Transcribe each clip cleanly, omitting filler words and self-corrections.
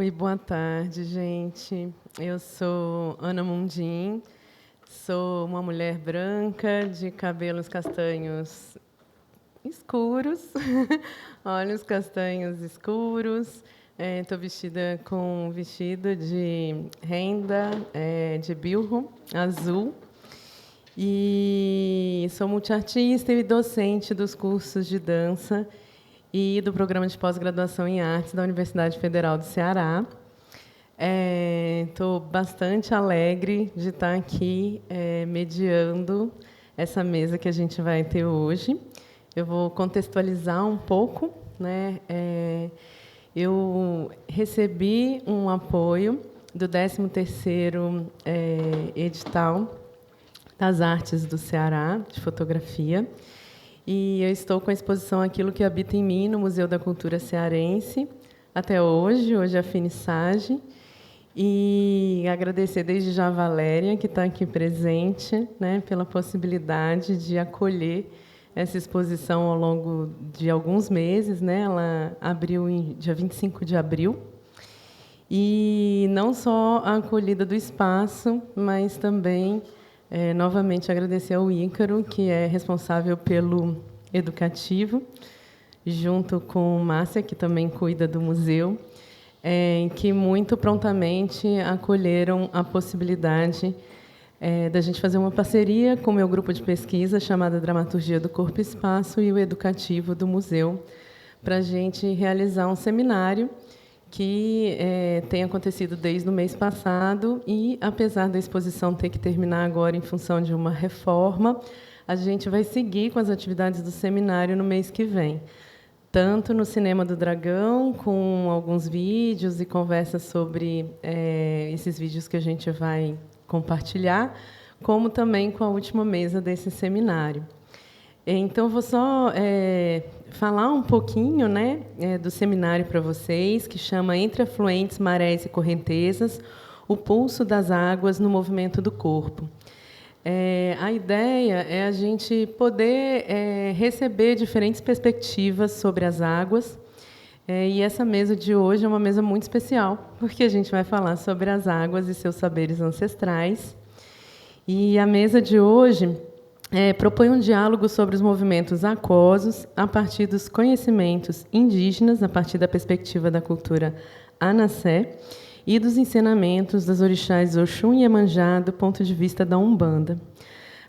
Oi, boa tarde, gente. Eu sou Ana Mundim, sou uma mulher branca de cabelos castanhos escuros, olhos castanhos escuros. Estou vestida com um vestido de renda de bilro azul. E sou multiartista e docente dos cursos de dança e do programa de pós-graduação em artes da Universidade Federal do Ceará. Estou bastante alegre de estar aqui mediando essa mesa que a gente vai ter hoje. Eu vou contextualizar um pouco, né? Eu recebi um apoio do 13º edital das Artes do Ceará, de fotografia, e eu estou com a exposição Aquilo que Habita em Mim, no Museu da Cultura Cearense, até hoje é a finissagem, e agradecer desde já a Valéria, que está aqui presente, né, pela possibilidade de acolher essa exposição ao longo de alguns meses, né. Ela abriu em dia 25 de abril, e não só a acolhida do espaço, mas também novamente agradecer ao Ícaro, que é responsável pelo educativo, junto com Márcia, que também cuida do museu, que muito prontamente acolheram a possibilidade da gente fazer uma parceria com o meu grupo de pesquisa, chamada Dramaturgia do Corpo e Espaço, e o educativo do museu, para a gente realizar um seminário que tem acontecido desde o mês passado e, apesar da exposição ter que terminar agora em função de uma reforma, a gente vai seguir com as atividades do seminário no mês que vem, tanto no Cinema do Dragão, com alguns vídeos e conversas sobre esses vídeos que a gente vai compartilhar, como também com a última mesa desse seminário. Então, vou só falar um pouquinho, né, do seminário para vocês, que chama Entre Afluentes, Marés e Correntezas, o pulso das águas no movimento do corpo. A ideia é a gente poder receber diferentes perspectivas sobre as águas, e essa mesa de hoje é uma mesa muito especial, porque a gente vai falar sobre as águas e seus saberes ancestrais. E a mesa de hoje propõe um diálogo sobre os movimentos aquosos a partir dos conhecimentos indígenas, a partir da perspectiva da cultura Anassé, e dos ensinamentos das orixás Oxum e Iemanjá do ponto de vista da Umbanda.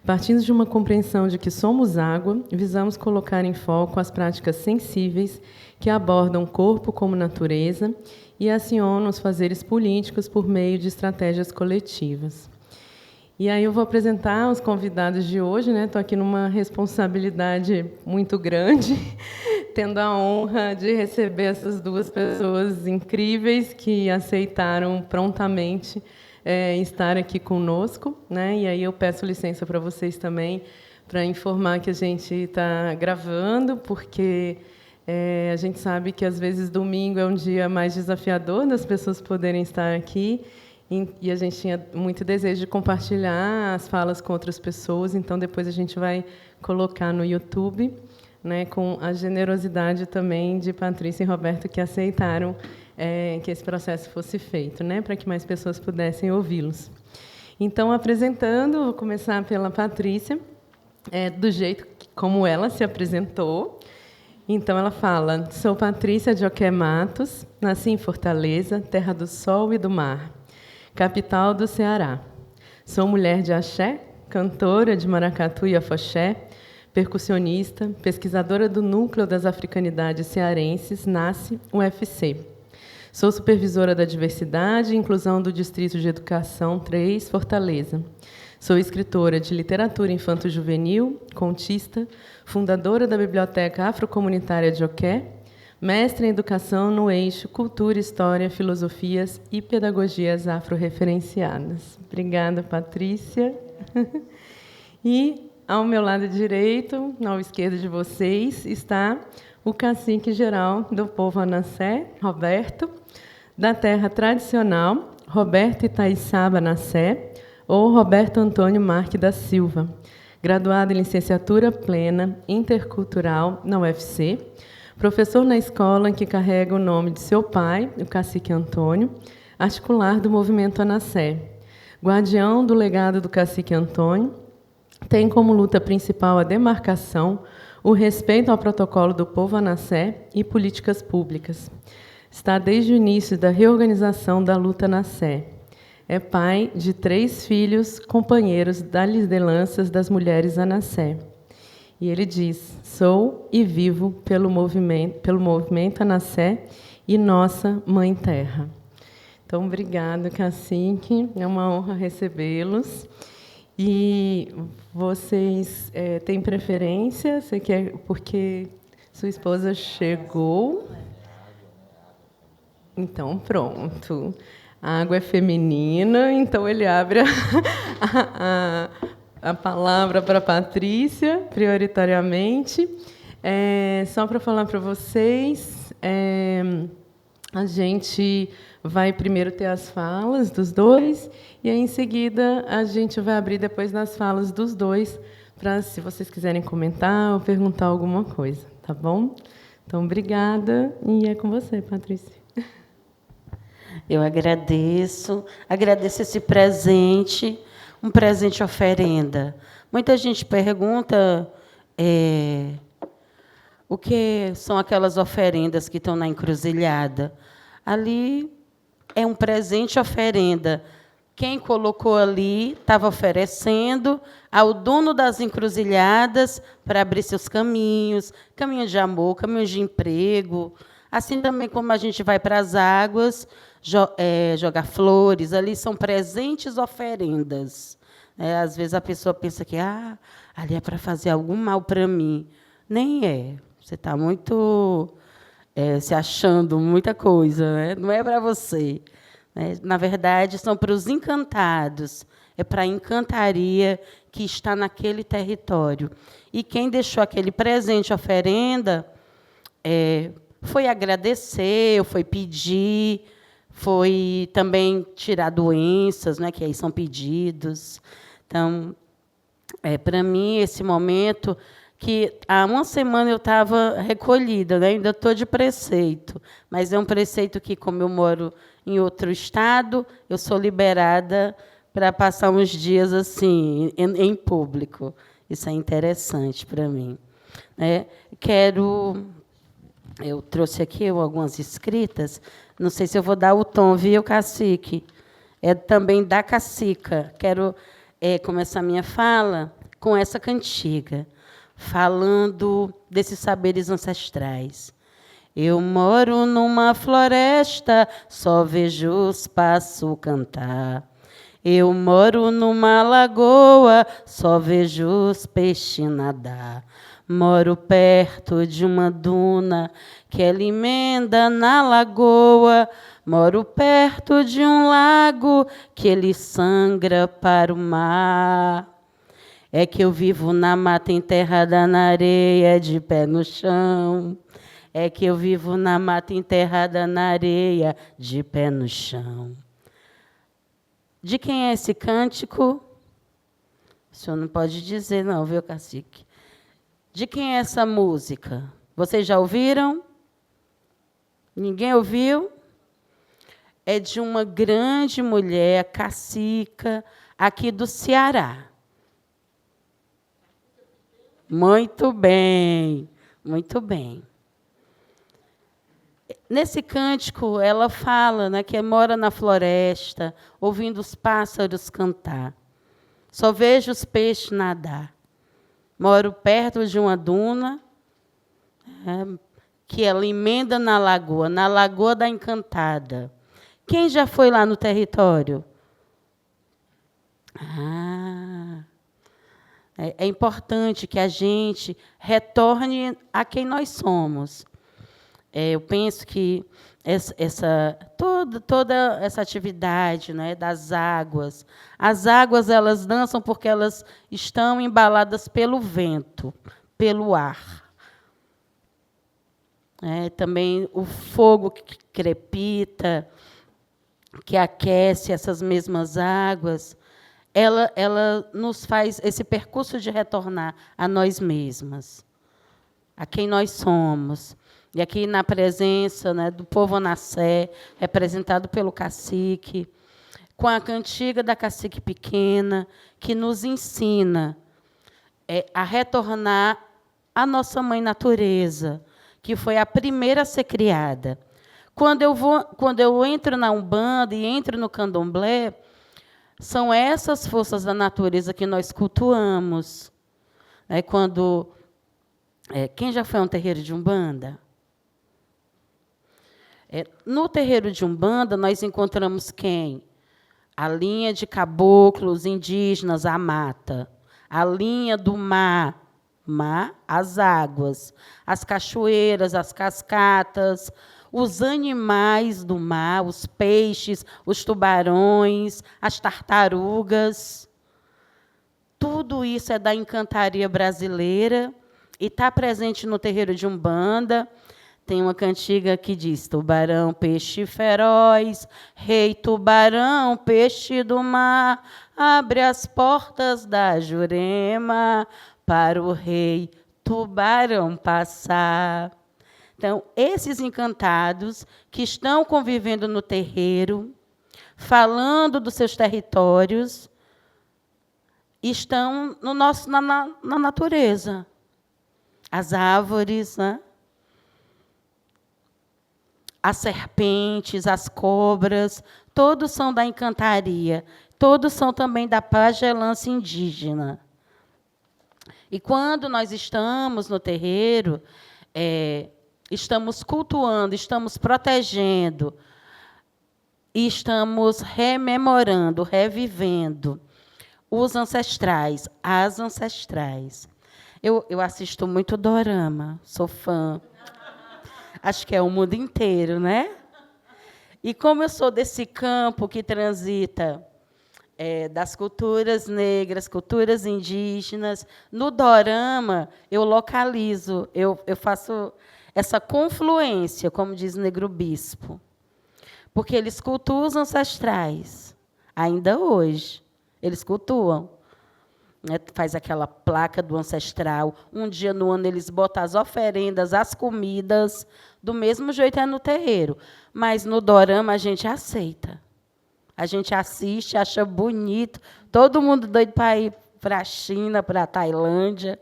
Partindo de uma compreensão de que somos água, visamos colocar em foco as práticas sensíveis que abordam o corpo como natureza e acionam os fazeres políticos por meio de estratégias coletivas. E aí eu vou apresentar os convidados de hoje, né? Estou aqui numa responsabilidade muito grande, tendo a honra de receber essas duas pessoas incríveis que aceitaram prontamente estar aqui conosco, né? E aí eu peço licença para vocês também para informar que a gente está gravando, porque a gente sabe que às vezes domingo é um dia mais desafiador das pessoas poderem estar aqui. E a gente tinha muito desejo de compartilhar as falas com outras pessoas, então depois a gente vai colocar no YouTube, né, com a generosidade também de Patrícia e Roberto, que aceitaram que esse processo fosse feito, né, para que mais pessoas pudessem ouvi-los. Então, apresentando, vou começar pela Patrícia, do jeito como ela se apresentou. Então, ela fala: sou Patrícia de Oqué Matos, nasci em Fortaleza, terra do sol e do mar, capital do Ceará. Sou mulher de axé, cantora de maracatu e afoxé, percussionista, pesquisadora do Núcleo das Africanidades Cearenses, NACE, UFC. Sou supervisora da diversidade e inclusão do Distrito de Educação 3, Fortaleza. Sou escritora de literatura infanto-juvenil, contista, fundadora da Biblioteca Afrocomunitária de Oqué, mestre em Educação no eixo Cultura, História, Filosofias e Pedagogias Afro-referenciadas. Obrigada, Patrícia. E, ao meu lado direito, ao esquerdo de vocês, está o cacique-geral do povo Anassé, Roberto, da terra tradicional, Roberto Itaiçaba Anassé, ou Roberto Antônio Marques da Silva, graduado em Licenciatura Plena Intercultural na UFC, professor na escola que carrega o nome de seu pai, o cacique Antônio, articular do movimento Anassé. Guardião do legado do cacique Antônio, tem como luta principal a demarcação, o respeito ao protocolo do povo Anassé e políticas públicas. Está desde o início da reorganização da luta Anassé. É pai de 3 filhos, companheiros das lideranças das mulheres Anassé. E ele diz: sou e vivo pelo movimento Anassé e nossa Mãe Terra. Então, obrigada, cacique. É uma honra recebê-los. E vocês têm preferência? Você quer, porque sua esposa chegou? Então, pronto. A água é feminina, então ele abre a palavra para a Patrícia, prioritariamente. Só para falar para vocês, a gente vai primeiro ter as falas dos dois, e aí, em seguida, a gente vai abrir depois nas falas dos dois, para, se vocês quiserem comentar ou perguntar alguma coisa, tá bom? Então, obrigada, e é com você, Patrícia. Eu agradeço esse presente, um presente oferenda. Muita gente pergunta o que são aquelas oferendas que estão na encruzilhada. Ali é um presente oferenda. Quem colocou ali estava oferecendo ao dono das encruzilhadas para abrir seus caminhos, caminhos de amor, caminhos de emprego. Assim também como a gente vai para as águas, jogar flores, ali são presentes oferendas. Às vezes a pessoa pensa que ali é para fazer algum mal para mim. Nem é. Você está muito se achando muita coisa, né? Não é para você. Né? Na verdade, são para os encantados, é para a encantaria que está naquele território. E quem deixou aquele presente oferenda foi agradecer, foi pedir, foi também tirar doenças, né, que aí são pedidos. Então, para mim, esse momento, que há uma semana eu estava recolhida, né, ainda estou de preceito, mas é um preceito que, como eu moro em outro estado, eu sou liberada para passar uns dias assim, em público. Isso é interessante para mim. Eu trouxe aqui algumas escritas. Não sei se eu vou dar o tom, viu, cacique? É também da cacica. Quero começar minha fala com essa cantiga, falando desses saberes ancestrais. Eu moro numa floresta, só vejo os pássaros cantar. Eu moro numa lagoa, só vejo os peixes nadar. Moro perto de uma duna que ela emenda na lagoa. Moro perto de um lago que ele sangra para o mar. É que eu vivo na mata enterrada na areia, de pé no chão. É que eu vivo na mata enterrada na areia, de pé no chão. De quem é esse cântico? O senhor não pode dizer, não, viu, cacique? De quem é essa música? Vocês já ouviram? Ninguém ouviu? É de uma grande mulher, cacica, aqui do Ceará. Muito bem, muito bem. Nesse cântico, ela fala, né, que mora na floresta, ouvindo os pássaros cantar. Só vejo os peixes nadar. Moro perto de uma duna que ela emenda na Lagoa da Encantada. Quem já foi lá no território? É importante que a gente retorne a quem nós somos. Eu penso que toda essa atividade, né, das águas, as águas elas dançam porque elas estão embaladas pelo vento, pelo ar. Também o fogo que crepita, que aquece essas mesmas águas, ela nos faz esse percurso de retornar a nós mesmas. a quem nós somos. E aqui na presença, né, do povo Anassé, representado pelo cacique, com a cantiga da cacique pequena, que nos ensina a retornar à nossa mãe natureza, que foi a primeira a ser criada. Quando eu entro na Umbanda e entro no Candomblé, são essas forças da natureza que nós cultuamos. Quem já foi a um terreiro de Umbanda? No terreiro de Umbanda, nós encontramos quem? A linha de caboclos indígenas, a mata. A linha do mar, as águas. As cachoeiras, as cascatas. Os animais do mar, os peixes, os tubarões, as tartarugas. Tudo isso é da encantaria brasileira e está presente no terreiro de Umbanda. Tem uma cantiga que diz: tubarão, peixe feroz, rei tubarão, peixe do mar, abre as portas da Jurema para o rei tubarão passar. Então, esses encantados que estão convivendo no terreiro, falando dos seus territórios, estão na natureza. As árvores, né? As serpentes, as cobras, todos são da encantaria, todos são também da pagelância indígena. E quando nós estamos no terreiro, estamos cultuando, estamos protegendo, e estamos rememorando, revivendo os ancestrais, as ancestrais. Eu assisto muito dorama, sou fã. Acho que é o mundo inteiro, né? E como eu sou desse campo que transita das culturas negras, culturas indígenas, no dorama eu localizo, eu faço essa confluência, como diz o Negro Bispo, porque eles cultuam os ancestrais, ainda hoje, eles cultuam. Faz aquela placa do ancestral. Um dia no ano eles botam as oferendas, as comidas, do mesmo jeito é no terreiro. Mas no dorama a gente aceita. A gente assiste, acha bonito. Todo mundo doido para ir para a China, para a Tailândia.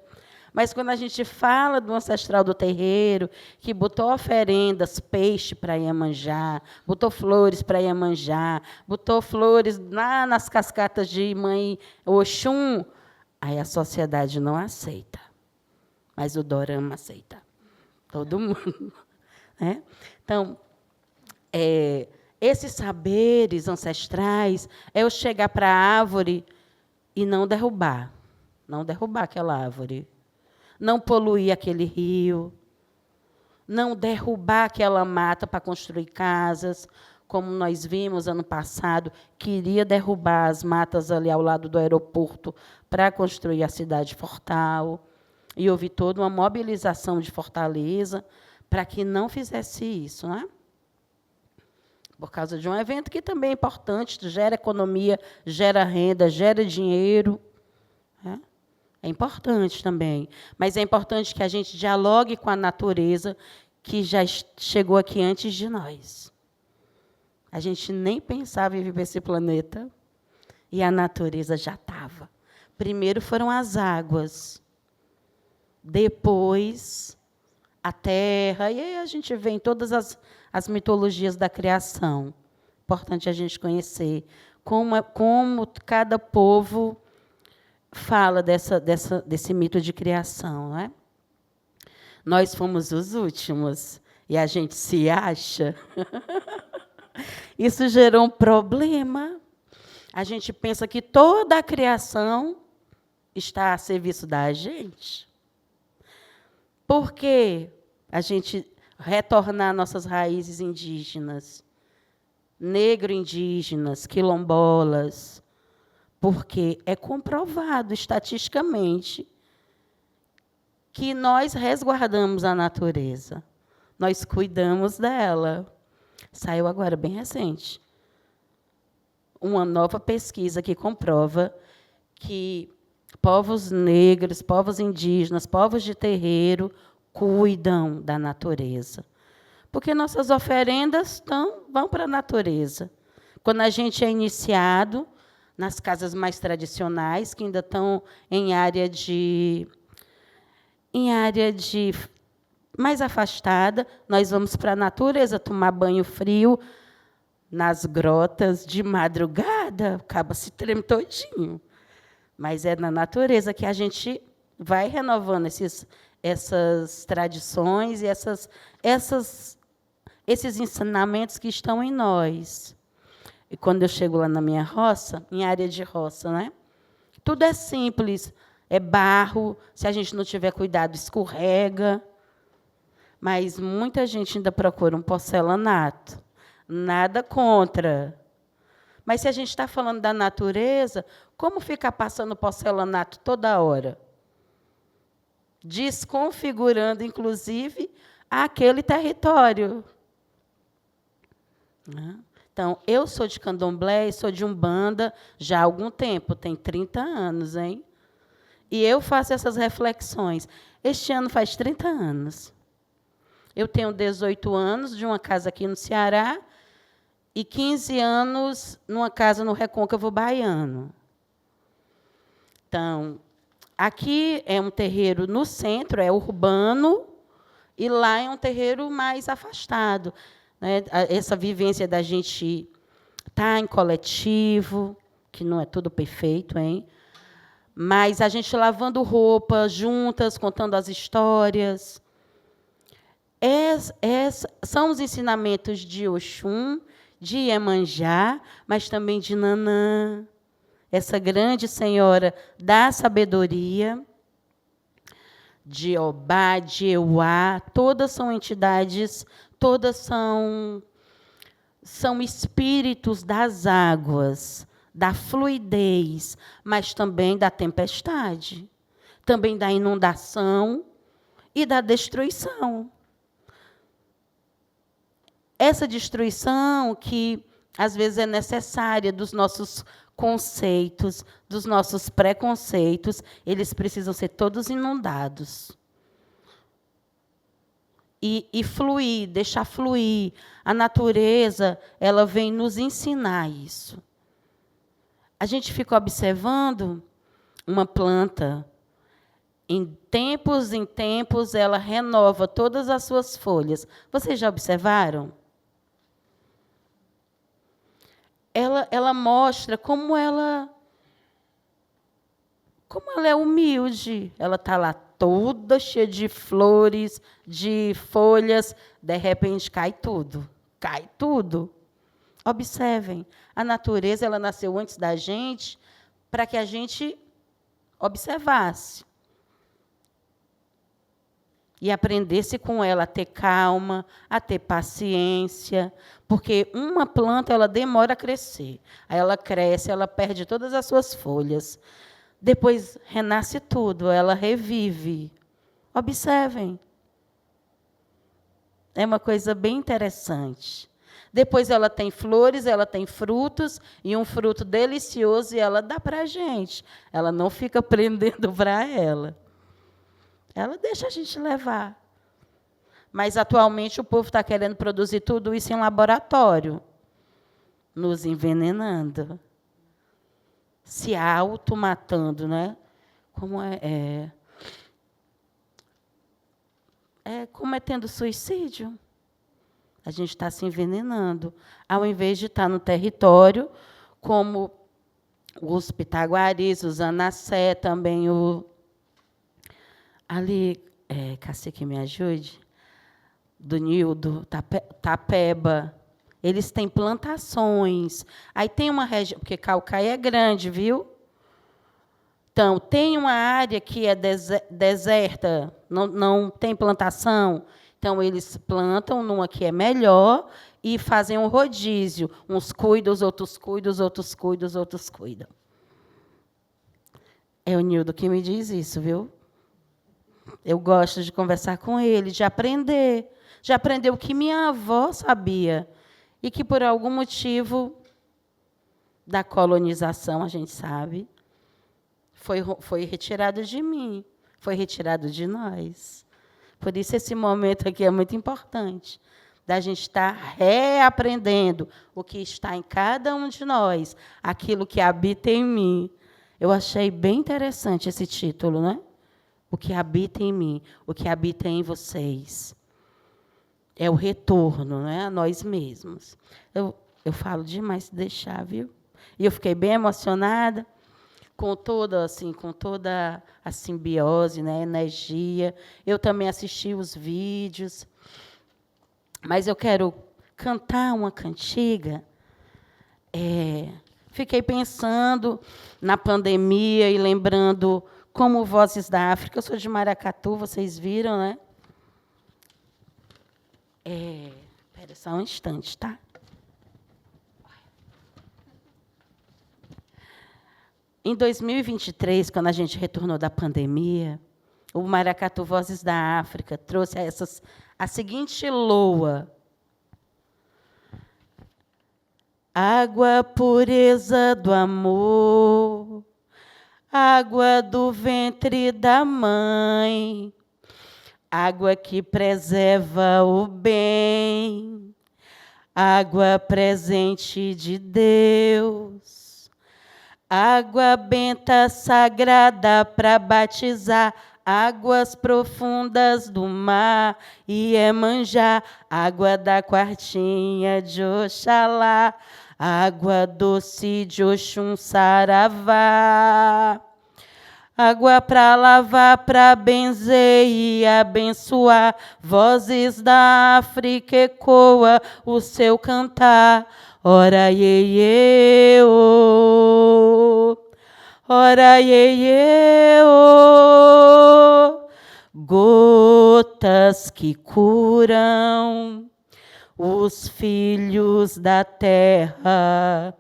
Mas quando a gente fala do ancestral do terreiro, que botou oferendas, peixe para Iemanjá, botou flores para Iemanjá, botou flores lá nas cascatas de Mãe Oxum, aí a sociedade não aceita. Mas o dorama aceita. Todo mundo. Né? Então, esses saberes ancestrais é eu chegar para a árvore e não derrubar aquela árvore, não poluir aquele rio, não derrubar aquela mata para construir casas, como nós vimos ano passado, queria derrubar as matas ali ao lado do aeroporto para construir a cidade Fortal, e houve toda uma mobilização de Fortaleza para que não fizesse isso, né? Por causa de um evento que também é importante, gera economia, gera renda, gera dinheiro. Né? É importante também. Mas é importante que a gente dialogue com a natureza que já chegou aqui antes de nós. A gente nem pensava em viver esse planeta e a natureza já estava. Primeiro foram as águas, depois a terra, e aí a gente vê em todas as mitologias da criação. Importante a gente conhecer como cada povo fala desse mito de criação. Não é? Nós fomos os últimos e a gente se acha. Isso gerou um problema. A gente pensa que toda a criação está a serviço da gente. Por que a gente retornar nossas raízes indígenas, negro-indígenas, quilombolas? Porque é comprovado estatisticamente que nós resguardamos a natureza, nós cuidamos dela. Saiu agora, bem recente, uma nova pesquisa que comprova que povos negros, povos indígenas, povos de terreiro cuidam da natureza. Porque nossas oferendas vão para a natureza. Quando a gente é iniciado nas casas mais tradicionais, que ainda estão em área de mais afastada, nós vamos para a natureza tomar banho frio nas grotas de madrugada, acaba se treme todinho. Mas é na natureza que a gente vai renovando essas tradições e esses ensinamentos que estão em nós. E quando eu chego lá na minha roça, em área de roça, né? Tudo é simples, é barro, se a gente não tiver cuidado, escorrega. Mas muita gente ainda procura um porcelanato. Nada contra. Mas se a gente está falando da natureza, como ficar passando porcelanato toda hora? Desconfigurando, inclusive, aquele território. Então, eu sou de candomblé e sou de umbanda já há algum tempo, tem 30 anos, hein? E eu faço essas reflexões. Este ano faz 30 anos. Eu tenho 18 anos de uma casa aqui no Ceará e 15 anos numa casa no Recôncavo Baiano. Então, aqui é um terreiro no centro, é urbano, e lá é um terreiro mais afastado. Né? Essa vivência da gente estar em coletivo, que não é tudo perfeito, hein? Mas a gente lavando roupa juntas, contando as histórias. São os ensinamentos de Oxum, de Iemanjá, mas também de Nanã, essa grande senhora da sabedoria, de Obá, de Euá, todas são entidades, todas são espíritos das águas, da fluidez, mas também da tempestade, também da inundação e da destruição. Essa destruição que, às vezes, é necessária dos nossos conceitos, dos nossos preconceitos, eles precisam ser todos inundados. E fluir, deixar fluir. A natureza, ela vem nos ensinar isso. A gente fica observando uma planta. Em tempos, ela renova todas as suas folhas. Vocês já observaram? Ela mostra como ela é humilde. Ela está lá toda cheia de flores, de folhas, de repente cai tudo. Cai tudo. Observem, a natureza ela nasceu antes da gente para que a gente observasse. E aprendesse com ela a ter calma, a ter paciência, porque uma planta ela demora a crescer. Aí ela cresce, ela perde todas as suas folhas. Depois renasce tudo, ela revive. Observem. É uma coisa bem interessante. Depois ela tem flores, ela tem frutos, e um fruto delicioso, e ela dá para a gente. Ela não fica prendendo para ela. Ela deixa a gente levar. Mas, atualmente, o povo está querendo produzir tudo isso em laboratório, nos envenenando, se automatando, né? Como cometendo suicídio. A gente está se envenenando, ao invés de estar no território, como os pitaguaris, os anassé, também ali, cacique, me ajude, do Nildo, Tapeba, eles têm plantações. Aí tem uma região, porque Caucaia é grande, viu? Então, tem uma área que é deserta, não tem plantação. Então, eles plantam numa que é melhor e fazem um rodízio. Uns cuidam, os outros cuidam, os outros cuidam, os outros cuidam. É o Nildo que me diz isso, viu? Eu gosto de conversar com ele, de aprender. De aprender o que minha avó sabia. E que, por algum motivo da colonização, a gente sabe, foi retirado de mim, foi retirado de nós. Por isso esse momento aqui é muito importante, da gente estar reaprendendo o que está em cada um de nós, aquilo que habita em mim. Eu achei bem interessante esse título, né? O que habita em mim, o que habita em vocês. É o retorno, né, a nós mesmos. Eu falo demais se deixar, viu? E eu fiquei bem emocionada com toda a simbiose, né, energia. Eu também assisti os vídeos. Mas eu quero cantar uma cantiga. Fiquei pensando na pandemia e lembrando como Vozes da África. Eu sou de Maracatu, vocês viram, né? Espera só um instante, tá? Em 2023, quando a gente retornou da pandemia, o Maracatu Vozes da África trouxe a seguinte loa. Água, pureza do amor, água do ventre da mãe, água que preserva o bem, água presente de Deus, água benta sagrada para batizar, águas profundas do mar, Iemanjá, água da quartinha de Oxalá, água doce de Oxum Saravá. Água para lavar, para benzer e abençoar, Vozes da África ecoa o seu cantar. Ora, iê, oh. Ora, iê, oh. Gotas que curam os filhos da terra.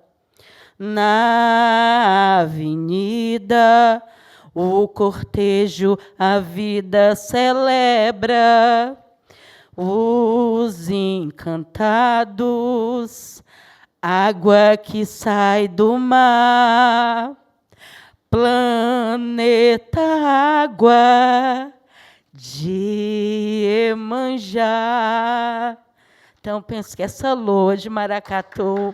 Na avenida, o cortejo, a vida celebra. Os encantados, água que sai do mar. Planeta água de Iemanjá. Então, penso que essa loa de Maracatu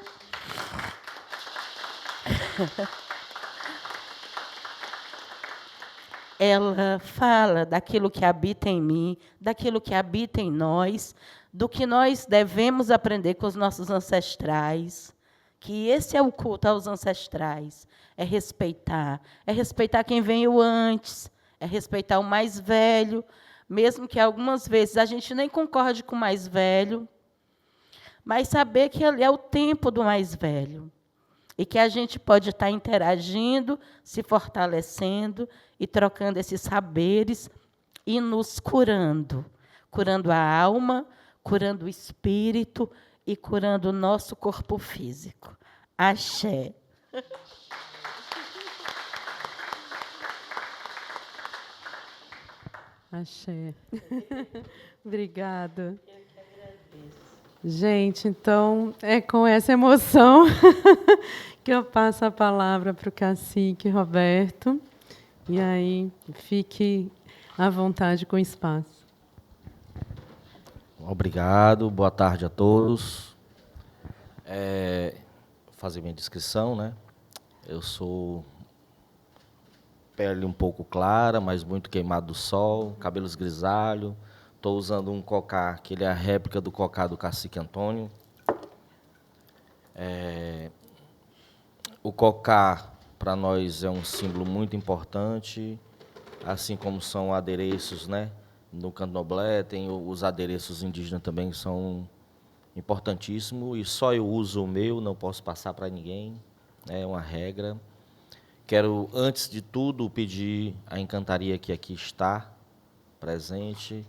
ela fala daquilo que habita em mim, daquilo que habita em nós, do que nós devemos aprender com os nossos ancestrais, que esse é o culto aos ancestrais, é respeitar quem veio antes, é respeitar o mais velho, mesmo que algumas vezes a gente nem concorde com o mais velho, mas saber que ele é o tempo do mais velho. E que a gente pode estar interagindo, se fortalecendo e trocando esses saberes e nos curando. Curando a alma, curando o espírito e curando o nosso corpo físico. Axé. Axé. Obrigada. Eu que agradeço. Gente, então, é com essa emoção que eu passo a palavra para o cacique Roberto. E aí, fique à vontade com o espaço. Obrigado, boa tarde a todos. Vou fazer minha descrição, né? Eu sou pele um pouco clara, mas muito queimado do sol, cabelos grisalhos. Estou usando um cocá, que ele é a réplica do cocá do cacique Antônio. O cocá, para nós, é um símbolo muito importante, assim como são adereços, né? No candomblé, tem os adereços indígenas também, são importantíssimos, e só eu uso o meu, não posso passar para ninguém, é uma regra. Quero, antes de tudo, pedir à encantaria que aqui está presente,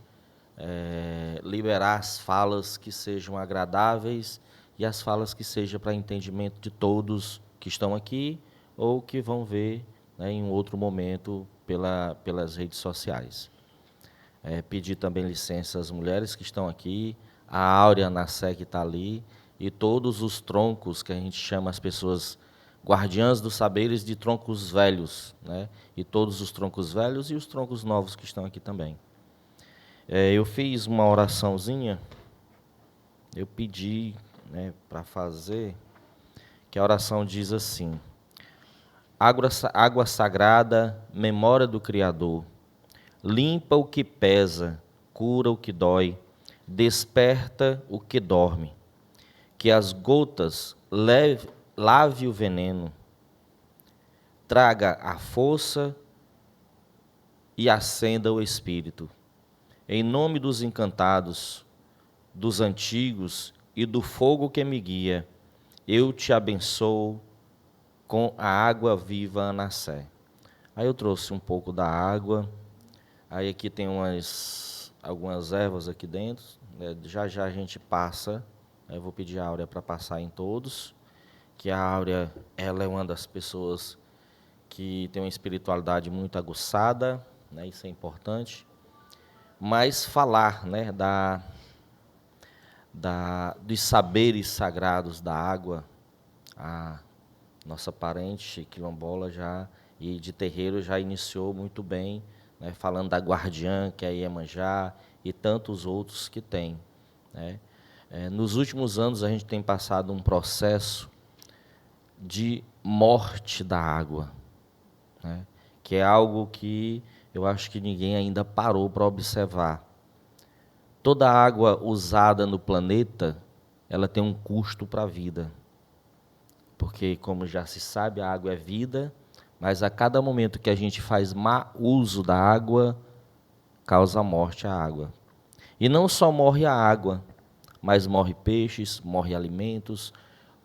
liberar as falas que sejam agradáveis e as falas que sejam para entendimento de todos que estão aqui ou que vão ver, né, em um outro momento pelas redes sociais. Pedir também licença às mulheres que estão aqui, a Áurea Nassé que está ali, e todos os troncos que a gente chama as pessoas guardiãs dos saberes de troncos velhos, né, e todos os troncos velhos e os troncos novos que estão aqui também. Eu fiz uma oraçãozinha, eu pedi, né, para fazer, que a oração diz assim: água sagrada, memória do Criador, limpa o que pesa, cura o que dói, desperta o que dorme, que as gotas lave o veneno, traga a força e acenda o espírito. Em nome dos encantados, dos antigos e do fogo que me guia, eu te abençoo com a água viva Anassé. Aí eu trouxe um pouco da água, aí aqui tem algumas ervas aqui dentro, né? Já já a gente passa, eu vou pedir a Áurea para passar em todos, que a Áurea, ela é uma das pessoas que tem uma espiritualidade muito aguçada, né? Isso é importante. Mas falar, né, dos saberes sagrados da água, a nossa parente quilombola já, e de terreiro já iniciou muito bem, né, falando da guardiã, que é a Iemanjá, e tantos outros que tem, né. Nos últimos anos, a gente tem passado um processo de morte da água, né, que é algo que eu acho que ninguém ainda parou para observar. Toda água usada no planeta, ela tem um custo para a vida. Porque, como já se sabe, a água é vida, mas a cada momento que a gente faz má uso da água, causa morte à água. E não só morre a água, mas morre peixes, morre alimentos,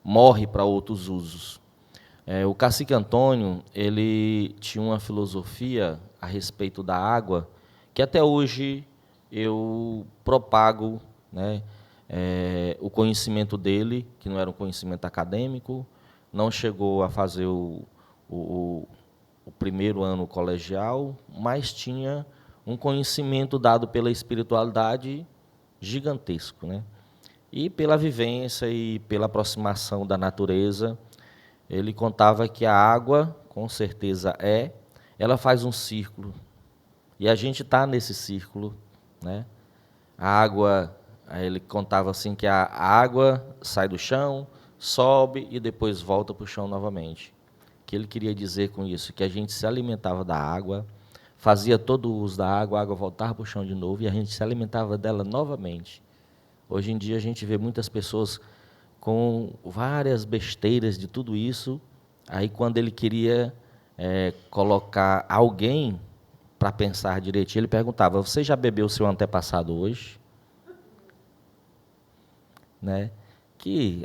morre para outros usos. O cacique Antônio, ele tinha uma filosofia a respeito da água, que até hoje eu propago, né, o conhecimento dele, que não era um conhecimento acadêmico, não chegou a fazer o primeiro ano colegial, mas tinha um conhecimento dado pela espiritualidade gigantesco, né? E pela vivência e pela aproximação da natureza, ele contava que a água, com certeza ela faz um círculo, e a gente está nesse círculo, né? A água, ele contava assim que a água sai do chão, sobe e depois volta para o chão novamente. O que ele queria dizer com isso? Que a gente se alimentava da água, fazia todo o uso da água, a água voltava para o chão de novo e a gente se alimentava dela novamente. Hoje em dia a gente vê muitas pessoas com várias besteiras de tudo isso, aí quando ele queria colocar alguém para pensar direitinho, ele perguntava: você já bebeu o seu antepassado hoje? Né?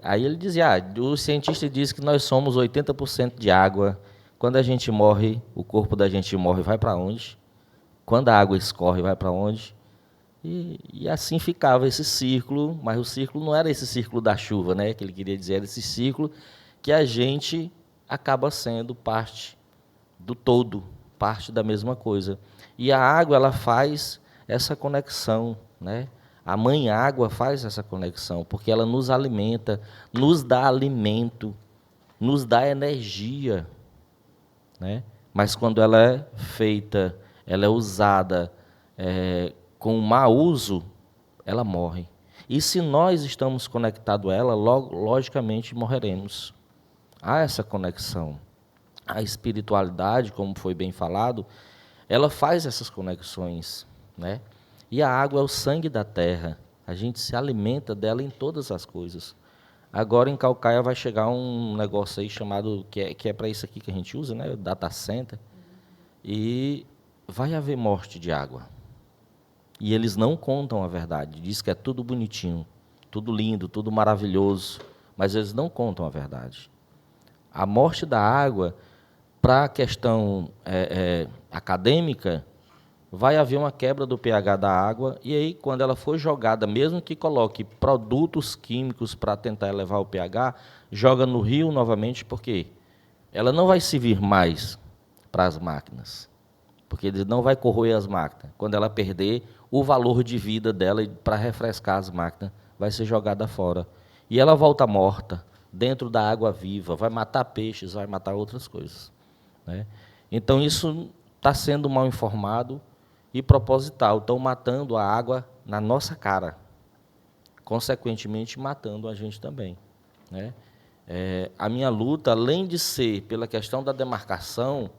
Aí ele dizia: o cientista diz que nós somos 80% de água, quando a gente morre, o corpo da gente morre, vai para onde? Quando a água escorre, vai para onde? E assim ficava esse círculo, mas o círculo não era esse círculo da chuva, né, que ele queria dizer, era esse círculo que a gente acaba sendo parte do todo, parte da mesma coisa. E a água, ela faz essa conexão, né? A mãe água faz essa conexão, porque ela nos alimenta, nos dá alimento, nos dá energia, né? Mas quando ela é feita, ela é usada com mau uso, ela morre. E se nós estamos conectados a ela, logicamente morreremos. Há essa conexão. A espiritualidade, como foi bem falado, ela faz essas conexões, né? E a água é o sangue da terra. A gente se alimenta dela em todas as coisas. Agora em Caucaia vai chegar um negócio aí chamado, que é para isso aqui que a gente usa, né? O data center. E vai haver morte de água. E eles não contam a verdade. Diz que é tudo bonitinho, tudo lindo, tudo maravilhoso. Mas eles não contam a verdade. A morte da água, para a questão acadêmica, vai haver uma quebra do pH da água, e aí, quando ela for jogada, mesmo que coloque produtos químicos para tentar elevar o pH, joga no rio novamente, porque ela não vai servir mais para as máquinas, porque ele não vai corroer as máquinas. Quando ela perder o valor de vida dela para refrescar as máquinas, vai ser jogada fora. E ela volta morta, dentro da água viva, vai matar peixes, vai matar outras coisas, né? Então, isso está sendo mal informado, e proposital. Estão matando a água na nossa cara, consequentemente matando a gente também, né? A minha luta, além de ser pela questão da demarcação,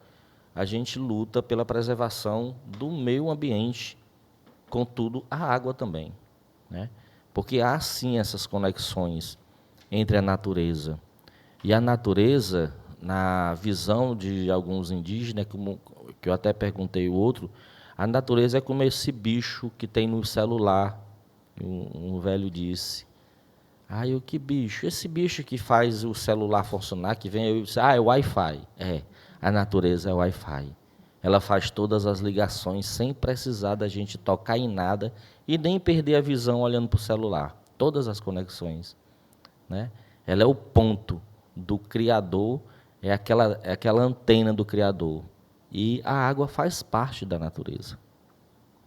a gente luta pela preservação do meio ambiente, contudo, a água também, né? Porque há, sim, essas conexões entre a natureza. E a natureza, na visão de alguns indígenas, que eu até perguntei o outro, a natureza é como esse bicho que tem no celular. Um velho disse, que bicho? Esse bicho que faz o celular funcionar, que vem, eu disse, é o Wi-Fi. A natureza é o Wi-Fi. Ela faz todas as ligações sem precisar da gente tocar em nada e nem perder a visão olhando para o celular. Todas as conexões, né? Ela é o ponto do Criador, é aquela antena do Criador. E a água faz parte da natureza,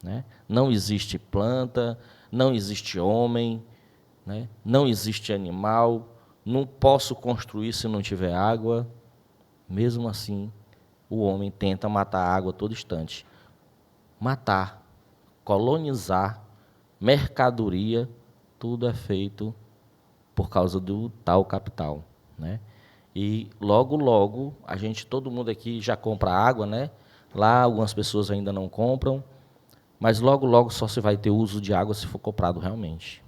né? Não existe planta, não existe homem, né? Não existe animal, não posso construir se não tiver água. Mesmo assim, o homem tenta matar a água a todo instante. Matar, colonizar, mercadoria, tudo é feito por causa do tal capital, né? E logo, logo, todo mundo aqui já compra água, né? Lá algumas pessoas ainda não compram, mas logo, logo só se vai ter uso de água se for comprado realmente,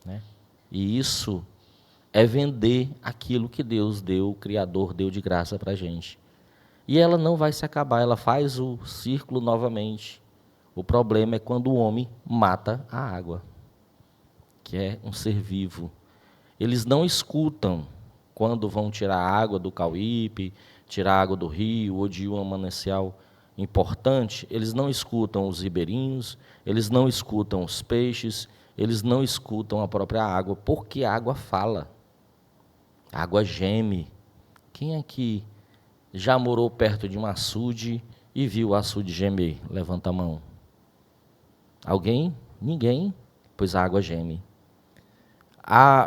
né? E isso é vender aquilo que Deus deu, o Criador deu de graça para a gente. E ela não vai se acabar, ela faz o círculo novamente. O problema é quando o homem mata a água, que é um ser vivo. Eles não escutam quando vão tirar a água do Cauípe, tirar a água do rio ou de um manancial importante, eles não escutam os ribeirinhos, eles não escutam os peixes, eles não escutam a própria água, porque a água fala, a água geme. Quem aqui já morou perto de um açude e viu o açude gemer? Levanta a mão. Alguém? Ninguém? Pois a água geme.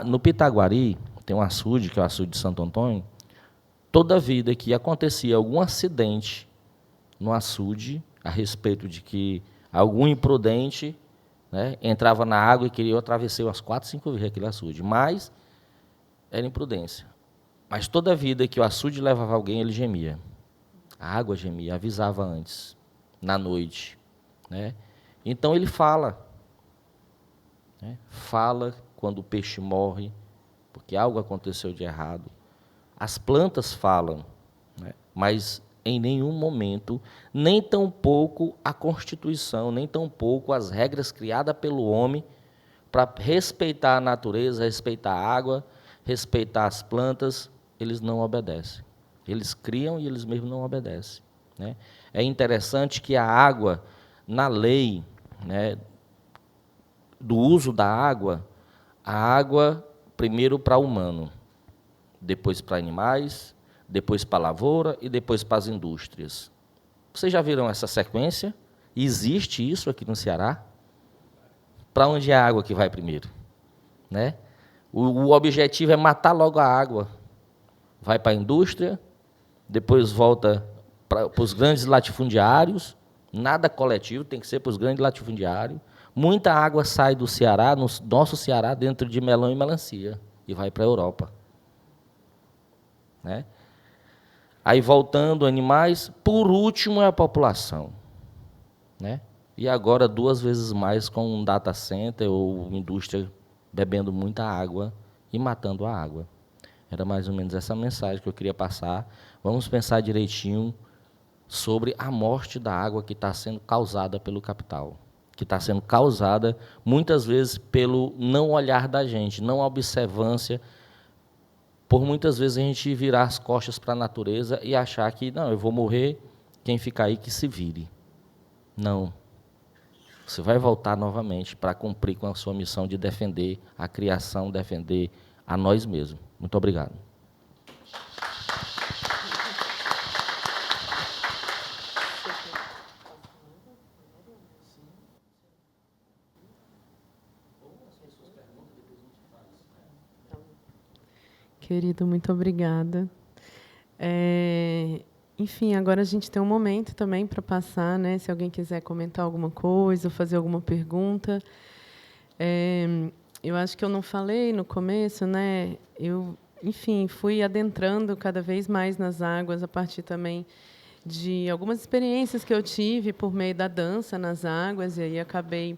No Pitaguari, tem um açude, que é o açude de Santo Antônio. Toda vida que acontecia algum acidente no açude, a respeito de que algum imprudente, né, entrava na água e queria atravessar umas 4, 5 vezes aquele açude, mas era imprudência. Mas toda vida que o açude levava alguém, ele gemia. A água gemia, avisava antes, na noite, né? Então ele fala, né? Fala quando o peixe morre, porque algo aconteceu de errado. As plantas falam, né? Mas em nenhum momento, nem tampouco a Constituição, nem tampouco as regras criadas pelo homem para respeitar a natureza, respeitar a água, respeitar as plantas, eles não obedecem. Eles criam e eles mesmos não obedecem, né? É interessante que a água, na lei, né, do uso da água, a água primeiro para o humano, depois para animais, depois para a lavoura e depois para as indústrias. Vocês já viram essa sequência? Existe isso aqui no Ceará? Para onde é a água que vai primeiro, né? O objetivo é matar logo a água. Vai para a indústria, depois volta para os grandes latifundiários, nada coletivo, tem que ser para os grandes latifundiários. Muita água sai do Ceará, no nosso Ceará, dentro de melão e melancia, e vai para a Europa, né? Aí, voltando, animais, por último é a população, né? E agora 2 vezes mais com um data center ou indústria bebendo muita água e matando a água. Era mais ou menos essa mensagem que eu queria passar. Vamos pensar direitinho sobre a morte da água que está sendo causada pelo capital, que está sendo causada muitas vezes pelo não olhar da gente, não observância, por muitas vezes a gente virar as costas para a natureza e achar que, não, eu vou morrer, quem ficar aí que se vire. Não. Você vai voltar novamente para cumprir com a sua missão de defender a criação, defender a nós mesmos. Muito obrigado. Querido, muito obrigada. enfim, agora a gente tem um momento também para passar, né? Se alguém quiser comentar alguma coisa, ou fazer alguma pergunta. Eu acho que eu não falei no começo, né? Eu, enfim, fui adentrando cada vez mais nas águas a partir também de algumas experiências que eu tive por meio da dança nas águas, e aí acabei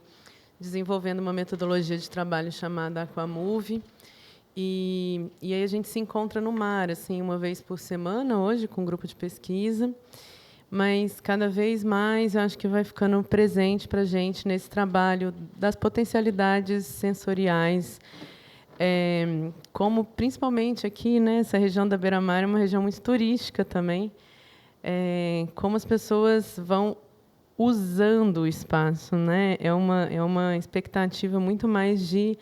desenvolvendo uma metodologia de trabalho chamada Aquamove. E aí a gente se encontra no mar, assim, uma vez por semana hoje, com um grupo de pesquisa, mas cada vez mais eu acho que vai ficando presente para a gente nesse trabalho das potencialidades sensoriais, como principalmente aqui, né, essa região da Beira-Mar é uma região muito turística também, como as pessoas vão usando o espaço, né? É uma expectativa muito mais de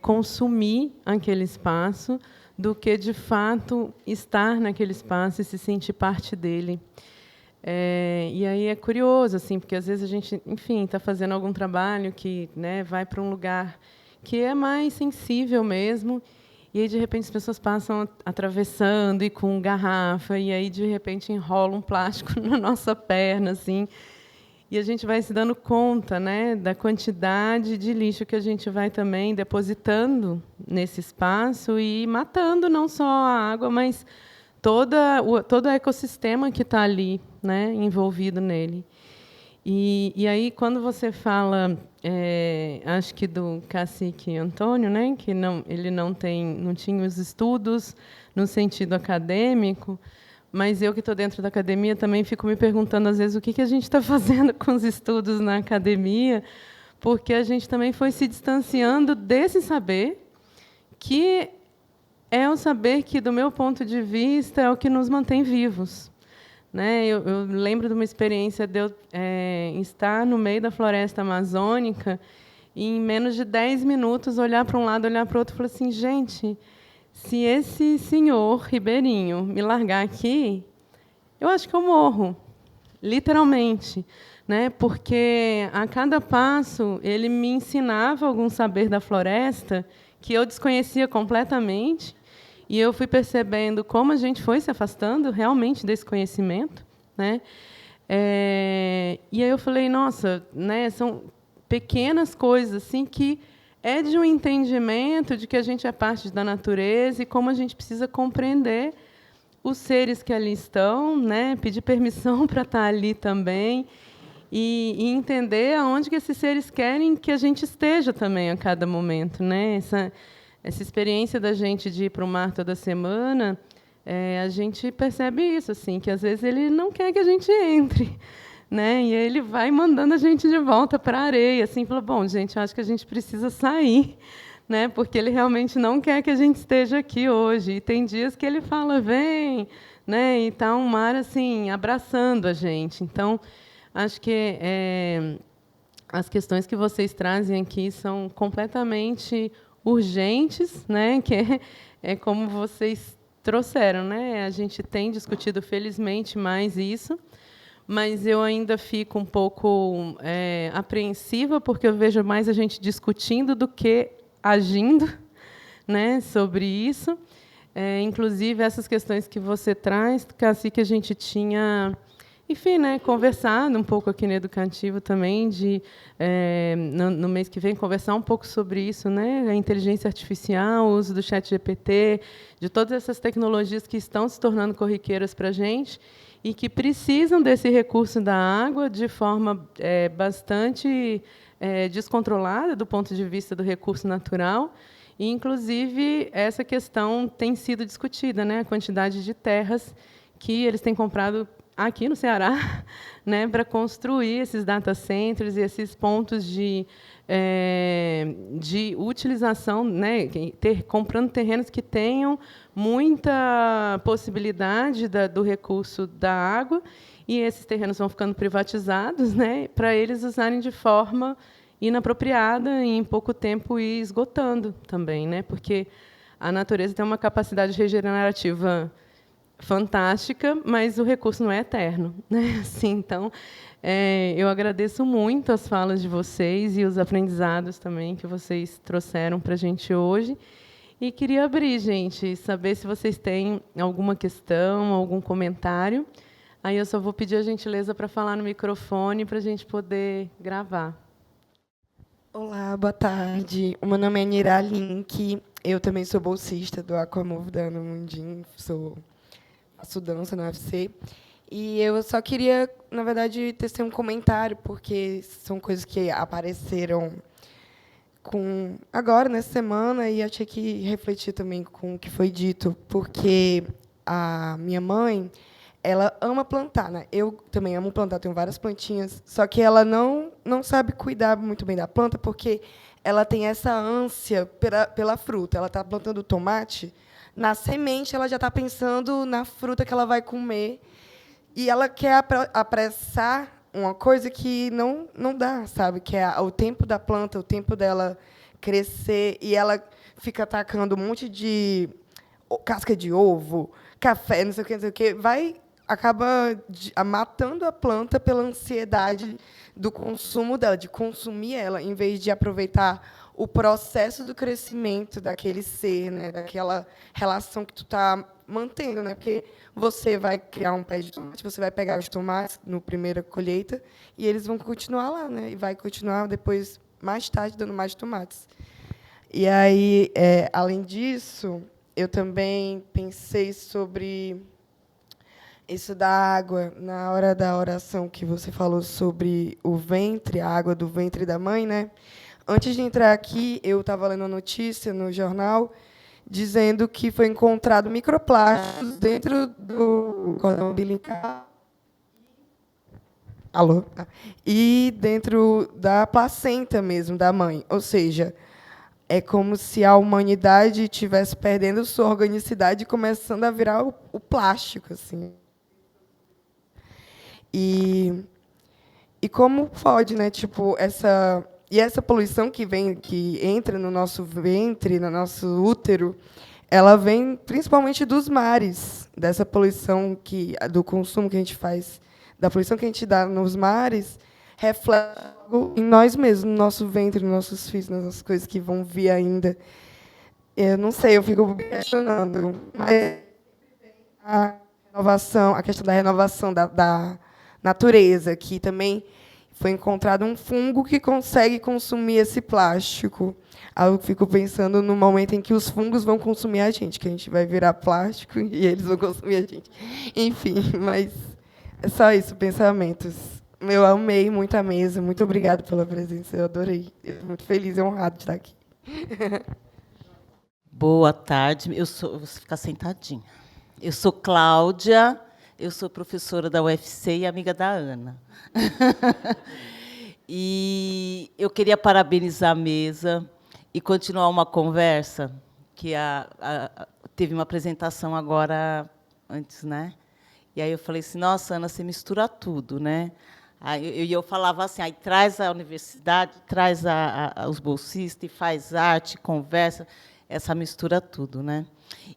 consumir aquele espaço do que, de fato, estar naquele espaço e se sentir parte dele. E aí é curioso, assim, porque às vezes a gente, enfim, está fazendo algum trabalho que, né, vai para um lugar que é mais sensível mesmo, e aí de repente as pessoas passam atravessando e com garrafa, e aí de repente enrola um plástico na nossa perna, assim. E a gente vai se dando conta, né, da quantidade de lixo que a gente vai também depositando nesse espaço e matando não só a água, mas todo o ecossistema que está ali, né, envolvido nele. E aí, quando você fala, acho que do cacique Antônio, né, que ele não tinha os estudos no sentido acadêmico, mas eu que estou dentro da academia também fico me perguntando, às vezes, o que a gente está fazendo com os estudos na academia, porque a gente também foi se distanciando desse saber, que é um saber que, do meu ponto de vista, é o que nos mantém vivos. Né? Eu lembro de uma experiência de eu estar no meio da floresta amazônica e, em menos de 10 minutos, olhar para um lado, olhar para o outro e falar assim, gente, se esse senhor ribeirinho me largar aqui, eu acho que eu morro, literalmente, né? Porque a cada passo ele me ensinava algum saber da floresta que eu desconhecia completamente, e eu fui percebendo como a gente foi se afastando realmente desse conhecimento, né? E aí eu falei, nossa, né? São pequenas coisas assim que é de um entendimento de que a gente é parte da natureza e como a gente precisa compreender os seres que ali estão, né? Pedir permissão para estar ali também e entender aonde que esses seres querem que a gente esteja também a cada momento, né? Essa experiência da gente de ir para o mar toda semana, a gente percebe isso, assim, que às vezes ele não quer que a gente entre, né? E ele vai mandando a gente de volta para a areia, assim, fala, bom, gente, acho que a gente precisa sair, né? Porque ele realmente não quer que a gente esteja aqui hoje. E tem dias que ele fala, vem, né? E está um mar assim abraçando a gente. Então, acho que as questões que vocês trazem aqui são completamente urgentes, né? Que é como vocês trouxeram, né? A gente tem discutido felizmente mais isso. Mas eu ainda fico um pouco apreensiva, porque eu vejo mais a gente discutindo do que agindo, né, sobre isso. Inclusive, essas questões que você traz, Cassi, que a gente tinha, enfim, né, conversado um pouco aqui no Educativo também, no mês que vem, conversar um pouco sobre isso, né, a inteligência artificial, o uso do ChatGPT, de todas essas tecnologias que estão se tornando corriqueiras para a gente, e que precisam desse recurso da água de forma bastante descontrolada do ponto de vista do recurso natural. E, inclusive, essa questão tem sido discutida, né? A quantidade de terras que eles têm comprado aqui no Ceará, né, para construir esses data centers e esses pontos de utilização, né, comprando terrenos que tenham muita possibilidade do recurso da água, e esses terrenos vão ficando privatizados, né, para eles usarem de forma inapropriada e em pouco tempo ir esgotando também, né, porque a natureza tem uma capacidade regenerativa fantástica, mas o recurso não é eterno, né? Assim, então, eu agradeço muito as falas de vocês e os aprendizados também que vocês trouxeram para a gente hoje. E queria abrir, gente, saber se vocês têm alguma questão, algum comentário, Aí eu só vou pedir a gentileza para falar no microfone para a gente poder gravar. Olá, boa tarde. O meu nome é Nira Link. Eu também sou bolsista do Aquamove da Ana Mundim. Faço dança no UFC. E eu só queria, na verdade, tecer um comentário, porque são coisas que apareceram agora, nessa semana, e achei que refletir também com o que foi dito, porque a minha mãe, ela ama plantar, né? Eu também amo plantar, tenho várias plantinhas, só que ela não sabe cuidar muito bem da planta, porque ela tem essa ânsia pela fruta. Ela está plantando tomate, na semente ela já está pensando na fruta que ela vai comer, e ela quer apressar uma coisa que não dá, sabe? Que é o tempo da planta, o tempo dela crescer, e ela fica atacando um monte de casca de ovo, café, não sei o que, acaba matando a planta pela ansiedade do consumo dela, de consumir ela, em vez de aproveitar o processo do crescimento daquele ser, né, daquela relação que tu está mantendo, né? Porque você vai criar um pé de tomate, você vai pegar os tomates no primeira colheita e eles vão continuar lá, né? E vai continuar depois, mais tarde, dando mais tomates. E aí, além disso, eu também pensei sobre isso da água, na hora da oração que você falou sobre o ventre, a água do ventre da mãe, né? Antes de entrar aqui, eu estava lendo uma notícia no jornal dizendo que foi encontrado microplásticos dentro do cordão umbilical. Alô? E dentro da placenta mesmo, da mãe. Ou seja, é como se a humanidade estivesse perdendo sua organicidade e começando a virar o plástico, assim. E como pode, né, tipo, essa poluição que entra no nosso ventre, no nosso útero, ela vem principalmente dos mares, dessa poluição do consumo que a gente faz, da poluição que a gente dá nos mares, reflete em nós mesmos, no nosso ventre, nos nossos filhos, nas nossas coisas que vão vir ainda. Eu não sei, eu fico questionando, mas a questão da renovação da natureza, que também foi encontrado um fungo que consegue consumir esse plástico. Aí eu fico pensando no momento em que os fungos vão consumir a gente, que a gente vai virar plástico e eles vão consumir a gente. Enfim, mas é só isso, pensamentos. Eu amei muito a mesa, muito obrigada pela presença, eu adorei. Eu estou muito feliz e honrado de estar aqui. Boa tarde, vou ficar sentadinha. Eu sou Cláudia, eu sou professora da UFC e amiga da Ana. E eu queria parabenizar a mesa e continuar uma conversa que teve uma apresentação agora antes, né? E aí eu falei assim, nossa, Ana, você mistura tudo, né? Aí eu falava assim, aí traz a universidade, traz os bolsistas e faz arte, conversa, essa mistura tudo, né?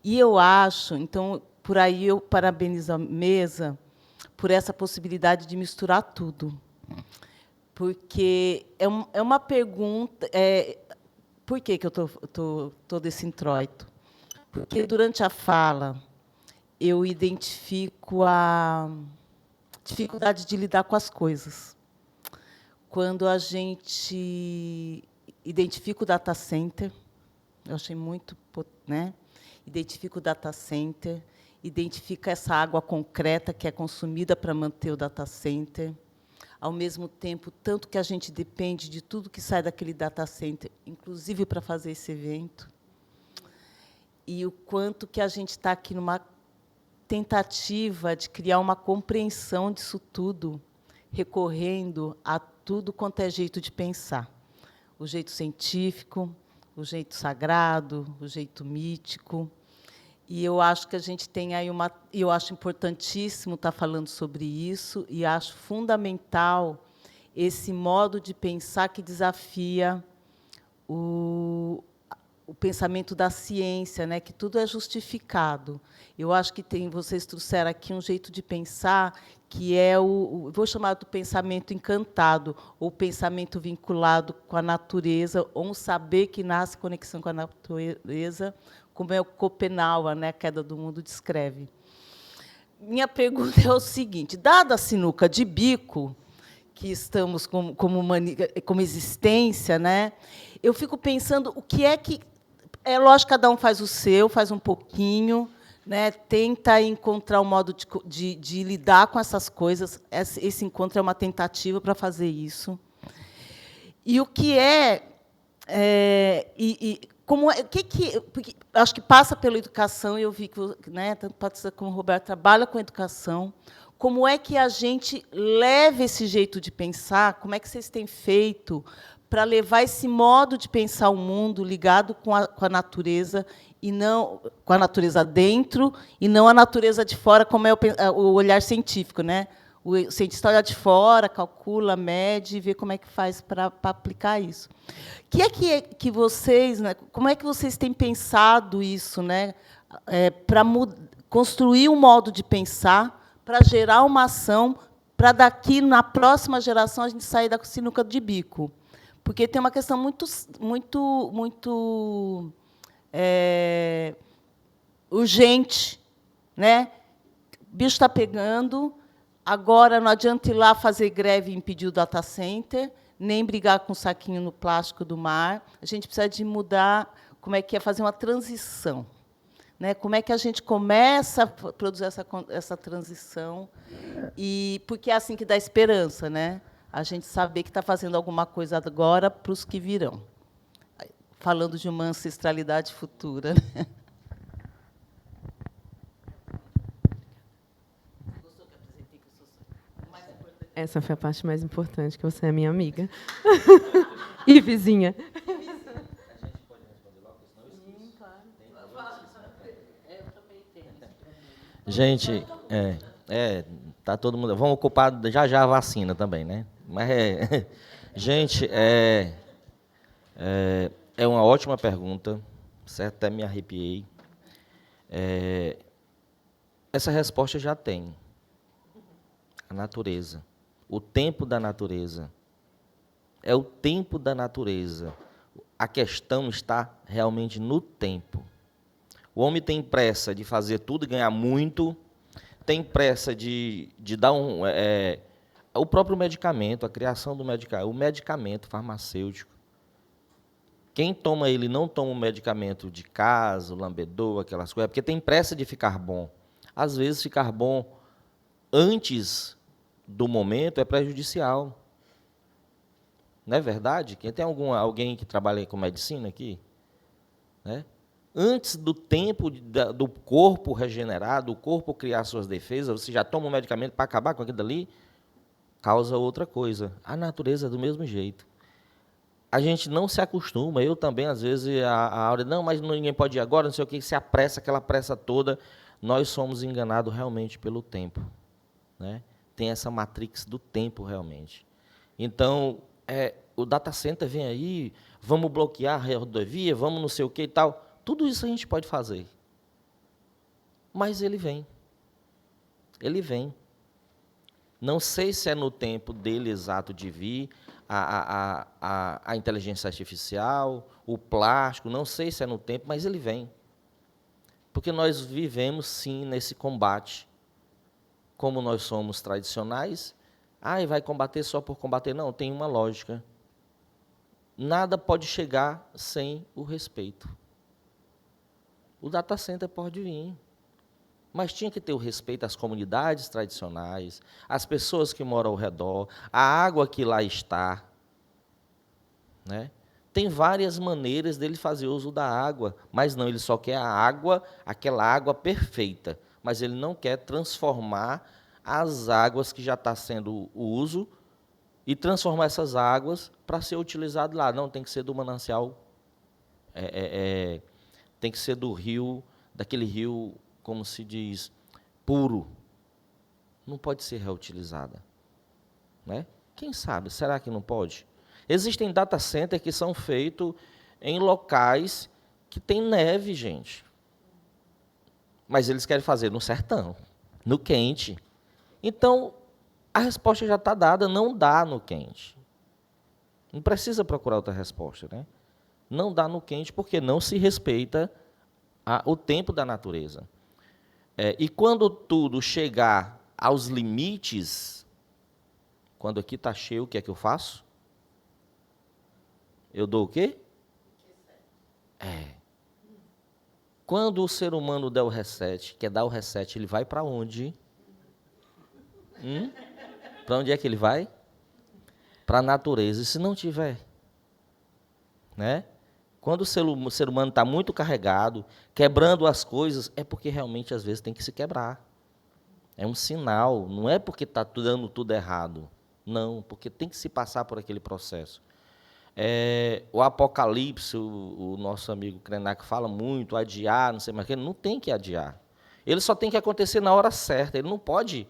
E eu acho, então, por aí eu parabenizo a mesa por essa possibilidade de misturar tudo. Porque é uma pergunta... por que eu estou todo esse introito? Porque, durante a fala, eu identifico a dificuldade de lidar com as coisas. Quando a gente identifica o data center, eu achei muito... né? Identifica o data center, identifica essa água concreta que é consumida para manter o data center, ao mesmo tempo, tanto que a gente depende de tudo que sai daquele data center, inclusive para fazer esse evento, e o quanto que a gente está aqui numa tentativa de criar uma compreensão disso tudo, recorrendo a tudo quanto é jeito de pensar. O jeito científico, o jeito sagrado, o jeito mítico. E eu acho que a gente tem aí eu acho importantíssimo estar falando sobre isso, e acho fundamental esse modo de pensar que desafia o pensamento da ciência, né, que tudo é justificado. Eu acho que vocês trouxeram aqui um jeito de pensar que é vou chamar do pensamento encantado, ou pensamento vinculado com a natureza, ou um saber que nasce em conexão com a natureza, como é o Schopenhauer, né, a Queda do Mundo, descreve. minha pergunta é o seguinte: dada a sinuca de bico que estamos como existência, né? Eu fico pensando o que é que é lógico, cada um faz o seu, faz um pouquinho, né? Tenta encontrar um modo de lidar com essas coisas. Esse encontro é uma tentativa para fazer isso. E o que como é, porque acho que passa pela educação. Eu vi que, né, tanto Patrícia como o Roberto trabalham com educação. Como é que a gente leva esse jeito de pensar? Como é que vocês têm feito para levar esse modo de pensar o mundo ligado com a natureza, e não com a natureza dentro e não a natureza de fora, como é o olhar científico, né? O cientista olha de fora, calcula, mede e vê como é que faz para aplicar isso. Que vocês, né, como é que vocês têm pensado isso, né, para construir um modo de pensar, para gerar uma ação, para daqui, na próxima geração, a gente sair da sinuca de bico? Porque tem uma questão muito urgente, né? O bicho está pegando. Agora não adianta ir lá fazer greve e impedir o data center, nem brigar com o saquinho no plástico do mar. A gente precisa de mudar, como é que é fazer uma transição, né? Como é que a gente começa a produzir essa transição? E porque é assim que dá esperança, né? A gente saber que está fazendo alguma coisa agora para os que virão. Falando de uma ancestralidade futura, né? Essa foi a parte mais importante, que você é minha amiga. E vizinha. Gente, tá todo mundo. Vamos ocupar já a vacina também, né? Mas gente, é uma ótima pergunta, certo? Até me arrepiei. Essa resposta já tem. A natureza. O tempo da natureza. É o tempo da natureza. A questão está realmente no tempo. O homem tem pressa de fazer tudo e ganhar muito, tem pressa de dar o próprio medicamento, a criação do medicamento, o medicamento farmacêutico. Quem toma ele não toma o medicamento de casa, o lambedor, aquelas coisas, porque tem pressa de ficar bom. Às vezes, ficar bom antes do momento é prejudicial. Não é verdade? Quem tem alguém que trabalha com medicina aqui? Né? Antes do tempo do corpo regenerar, do corpo criar suas defesas, você já toma um medicamento para acabar com aquilo ali, causa outra coisa. A natureza é do mesmo jeito. A gente não se acostuma, eu também, às vezes, a hora, não, mas ninguém pode ir agora, não sei o que, se apressa, aquela pressa toda. Nós somos enganados realmente pelo tempo. Né? Tem essa matrix do tempo, realmente. Então, o data center vem aí, vamos bloquear a rodovia, vamos não sei o que e tal. Tudo isso a gente pode fazer. Mas ele vem. Ele vem. Não sei se é no tempo dele exato de vir, a inteligência artificial, o plástico, não sei se é no tempo, mas ele vem. Porque nós vivemos, sim, nesse combate. Como nós somos tradicionais, e vai combater só por combater. Não, tem uma lógica. Nada pode chegar sem o respeito. O data center pode vir, mas tinha que ter o respeito às comunidades tradicionais, às pessoas que moram ao redor, à água que lá está. Né? Tem várias maneiras dele fazer uso da água, mas não, ele só quer a água, aquela água perfeita. Mas ele não quer transformar as águas que já está sendo o uso e transformar essas águas para ser utilizado lá. Não, tem que ser do manancial, tem que ser do rio, daquele rio, como se diz, puro. Não pode ser reutilizada. Né? Quem sabe? Será que não pode? Existem data centers que são feitos em locais que tem neve, gente. Mas eles querem fazer no sertão, no quente. Então, a resposta já está dada, não dá no quente. Não precisa procurar outra resposta. Né? Não dá no quente porque não se respeita o tempo da natureza. E quando tudo chegar aos limites, quando aqui está cheio, o que é que eu faço? Eu dou o quê? Quando o ser humano der o reset, quer dar o reset, ele vai para onde? Para onde é que ele vai? Para a natureza. E se não tiver? Né? Quando o ser humano está muito carregado, quebrando as coisas, é porque realmente às vezes tem que se quebrar. É um sinal, não é porque está dando tudo errado. Não, porque tem que se passar por aquele processo. O Apocalipse, o nosso amigo Krenak fala muito, adiar, não sei mais o que, não tem que adiar. Ele só tem que acontecer na hora certa, ele não pode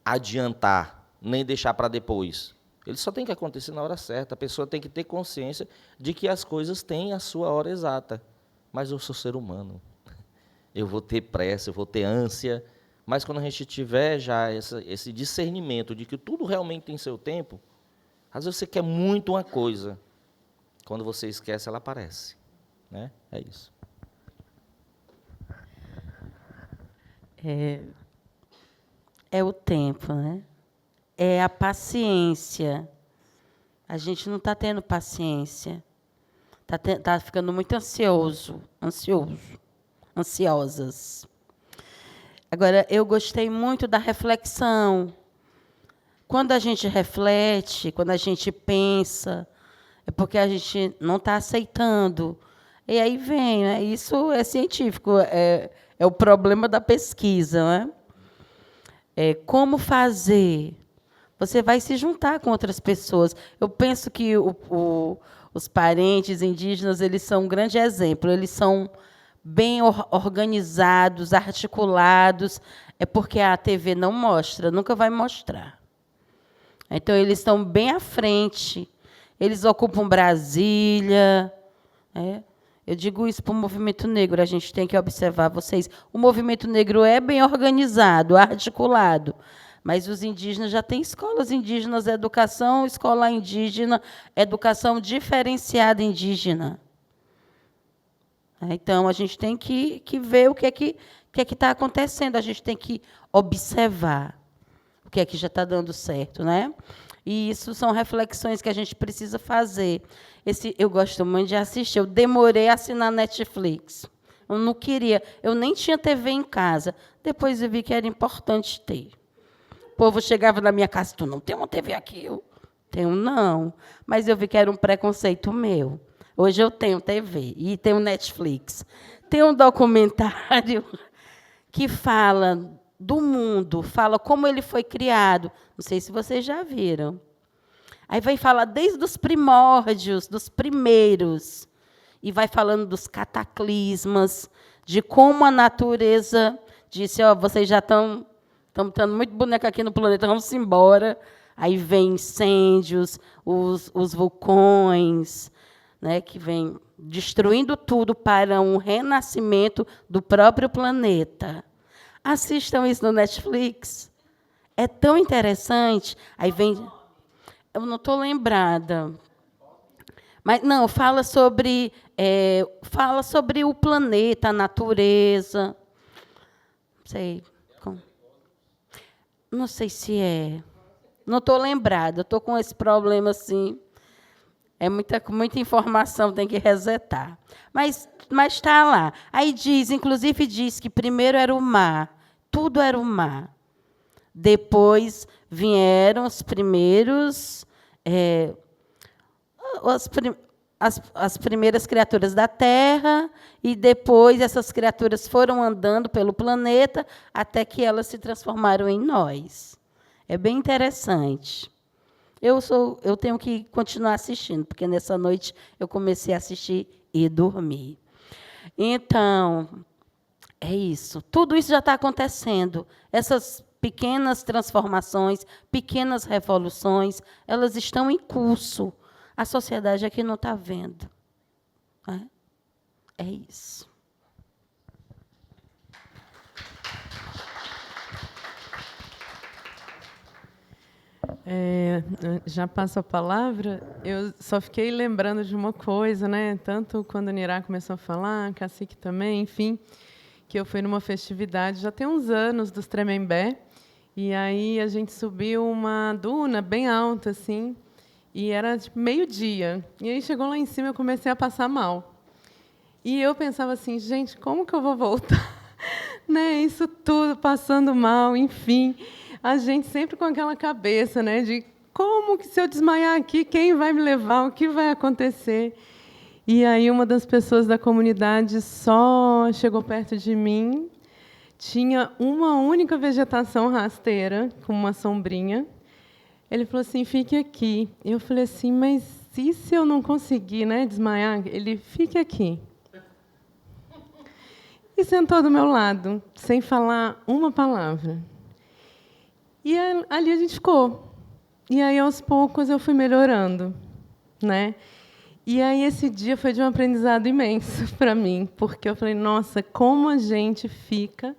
adiantar, nem deixar para depois. Ele só tem que acontecer na hora certa, a pessoa tem que ter consciência de que as coisas têm a sua hora exata. Mas eu sou ser humano, eu vou ter pressa, eu vou ter ânsia, mas quando a gente tiver já esse discernimento de que tudo realmente tem seu tempo, às vezes você quer muito uma coisa, quando você esquece, ela aparece. Né? É isso. É o tempo, né? É a paciência. A gente não está tendo paciência. Está ficando muito ansiosas. Agora, eu gostei muito da reflexão. Quando a gente reflete, quando a gente pensa, é porque a gente não está aceitando. E aí vem, né? Isso é científico, é o problema da pesquisa. Né? Como fazer? Você vai se juntar com outras pessoas. Eu penso que os parentes indígenas eles são um grande exemplo. Eles são bem organizados, articulados. É porque a TV não mostra, nunca vai mostrar. Então, eles estão bem à frente. Eles ocupam Brasília. Eu digo isso para o movimento negro, a gente tem que observar vocês. O movimento negro é bem organizado, articulado, mas os indígenas já têm escolas indígenas, educação escolar indígena, educação diferenciada indígena. Então, a gente tem que ver o que é que está acontecendo, a gente tem que observar o que é que já está dando certo, né? E isso são reflexões que a gente precisa fazer. Eu gosto muito de assistir. Eu demorei a assinar Netflix. Eu não queria. Eu nem tinha TV em casa. Depois eu vi que era importante ter. O povo chegava na minha casa, tu não tem uma TV aqui? Eu tenho, não. Mas eu vi que era um preconceito meu. Hoje eu tenho TV e tenho Netflix. Tem um documentário que fala do mundo, fala como ele foi criado. Não sei se vocês já viram. Aí vai falar desde os primórdios, dos primeiros, e vai falando dos cataclismas, de como a natureza disse, vocês já estão botando muito boneco aqui no planeta, vamos embora. Aí vem incêndios, os vulcões, né, que vêm destruindo tudo para um renascimento do próprio planeta. Assistam isso no Netflix. É tão interessante. Aí vem... Eu não estou lembrada. Mas, não, fala sobre o planeta, a natureza. Não sei se é. Não estou lembrada. Estou com esse problema assim. É muita informação, tem que resetar. Mas está lá. Aí inclusive diz que primeiro era o mar. Tudo era o mar. Depois vieram os primeiros, as primeiras criaturas da Terra, e depois essas criaturas foram andando pelo planeta até que elas se transformaram em nós. É bem interessante. Eu tenho que continuar assistindo, porque nessa noite eu comecei a assistir e dormir. Então, é isso. Tudo isso já está acontecendo. Essas pequenas transformações, pequenas revoluções, elas estão em curso. A sociedade aqui não está vendo. É isso. Já passo a palavra. Eu só fiquei lembrando de uma coisa, né? Tanto quando o Nirá começou a falar, Cacique também, enfim, que eu fui numa festividade, já tem uns anos, dos Tremembé, e aí a gente subiu uma duna bem alta, assim, e era tipo, meio-dia. E aí chegou lá em cima, eu comecei a passar mal. E eu pensava assim, gente, como que eu vou voltar? Né? Isso tudo, passando mal, enfim. A gente sempre com aquela cabeça, né, de como que se eu desmaiar aqui, quem vai me levar, o que vai acontecer? E aí uma das pessoas da comunidade só chegou perto de mim, tinha uma única vegetação rasteira, com uma sombrinha. Ele falou assim, fique aqui. Eu falei assim, mas e se eu não conseguir, né, desmaiar? Ele, fique aqui. E sentou do meu lado, sem falar uma palavra. E ali a gente ficou. E aí, aos poucos, eu fui melhorando, né? E aí, esse dia foi de um aprendizado imenso para mim, porque eu falei, nossa, como a gente fica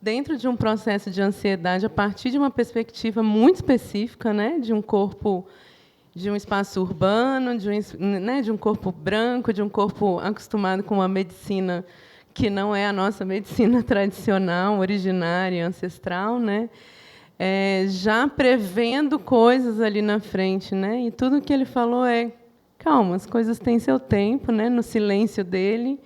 dentro de um processo de ansiedade a partir de uma perspectiva muito específica, né? De um corpo, de um espaço urbano, de um corpo branco, de um corpo acostumado com uma medicina que não é a nossa medicina tradicional, originária, ancestral, né? Já prevendo coisas ali na frente, né? E tudo que ele falou é, calma, as coisas têm seu tempo, né? No silêncio dele,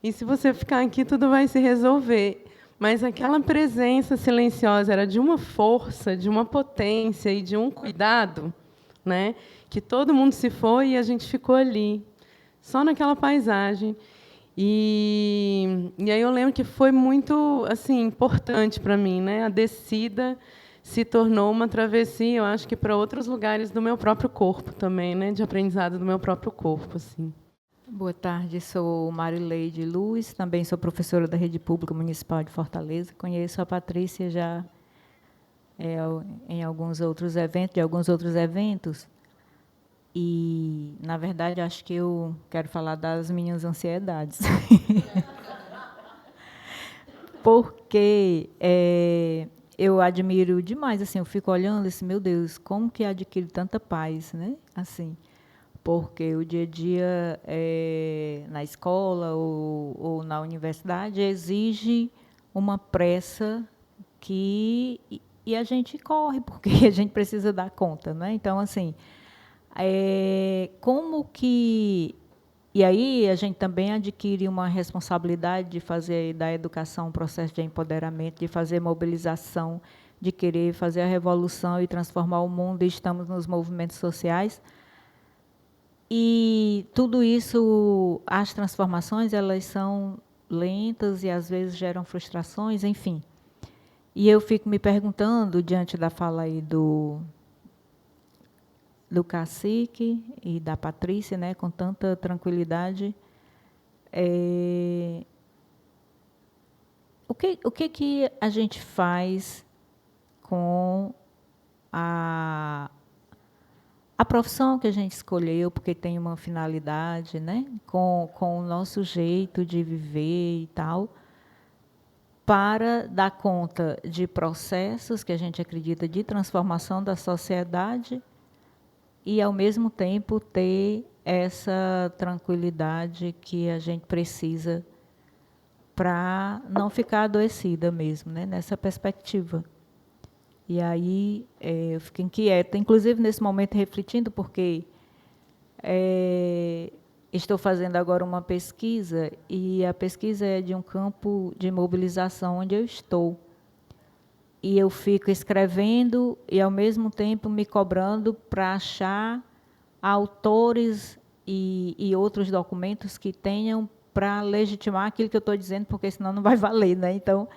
e se você ficar aqui, tudo vai se resolver. Mas aquela presença silenciosa era de uma força, de uma potência e de um cuidado, né? Que todo mundo se foi e a gente ficou ali, só naquela paisagem. E aí eu lembro que foi muito assim importante para mim, né? A descida se tornou uma travessia, eu acho que para outros lugares do meu próprio corpo também, né? De aprendizado do meu próprio corpo, assim. Boa tarde, sou Marileide Luz, também sou professora da Rede Pública Municipal de Fortaleza. Conheço a Patrícia já em alguns outros eventos. E, na verdade, acho que eu quero falar das minhas ansiedades. Porque eu admiro demais, assim, eu fico olhando assim, meu Deus, como que adquire tanta paz, né? Assim, porque o dia a dia na escola ou na universidade exige uma pressa e a gente corre, porque a gente precisa dar conta, né? Então, assim, como que... E aí a gente também adquire uma responsabilidade de fazer da educação um processo de empoderamento, de fazer mobilização, de querer fazer a revolução e transformar o mundo, e estamos nos movimentos sociais. E tudo isso, as transformações, elas são lentas e às vezes geram frustrações, enfim. E eu fico me perguntando, diante da fala aí do Cacique e da Patrícia, né, com tanta tranquilidade, o que a gente faz com a profissão que a gente escolheu, porque tem uma finalidade, né, com o nosso jeito de viver e tal, para dar conta de processos que a gente acredita de transformação da sociedade e, ao mesmo tempo, ter essa tranquilidade que a gente precisa para não ficar adoecida mesmo, né, nessa perspectiva. E aí eu fico inquieta, inclusive nesse momento refletindo, porque estou fazendo agora uma pesquisa, e a pesquisa é de um campo de mobilização onde eu estou. E eu fico escrevendo e, ao mesmo tempo, me cobrando para achar autores e outros documentos que tenham para legitimar aquilo que eu estou dizendo, porque senão não vai valer, né? Então,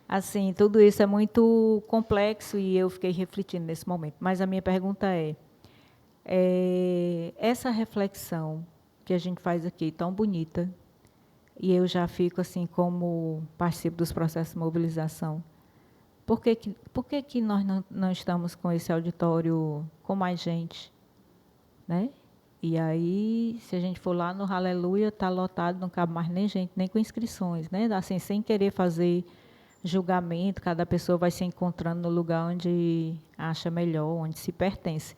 assim, tudo isso é muito complexo e eu fiquei refletindo nesse momento. Mas a minha pergunta essa reflexão que a gente faz aqui, tão bonita, e eu já fico assim, como participo dos processos de mobilização, por que nós não estamos com esse auditório com mais gente, né? E aí, se a gente for lá no Aleluia, está lotado, não cabe mais nem gente, nem com inscrições, né? Assim, sem querer fazer julgamento, cada pessoa vai se encontrando no lugar onde acha melhor, onde se pertence.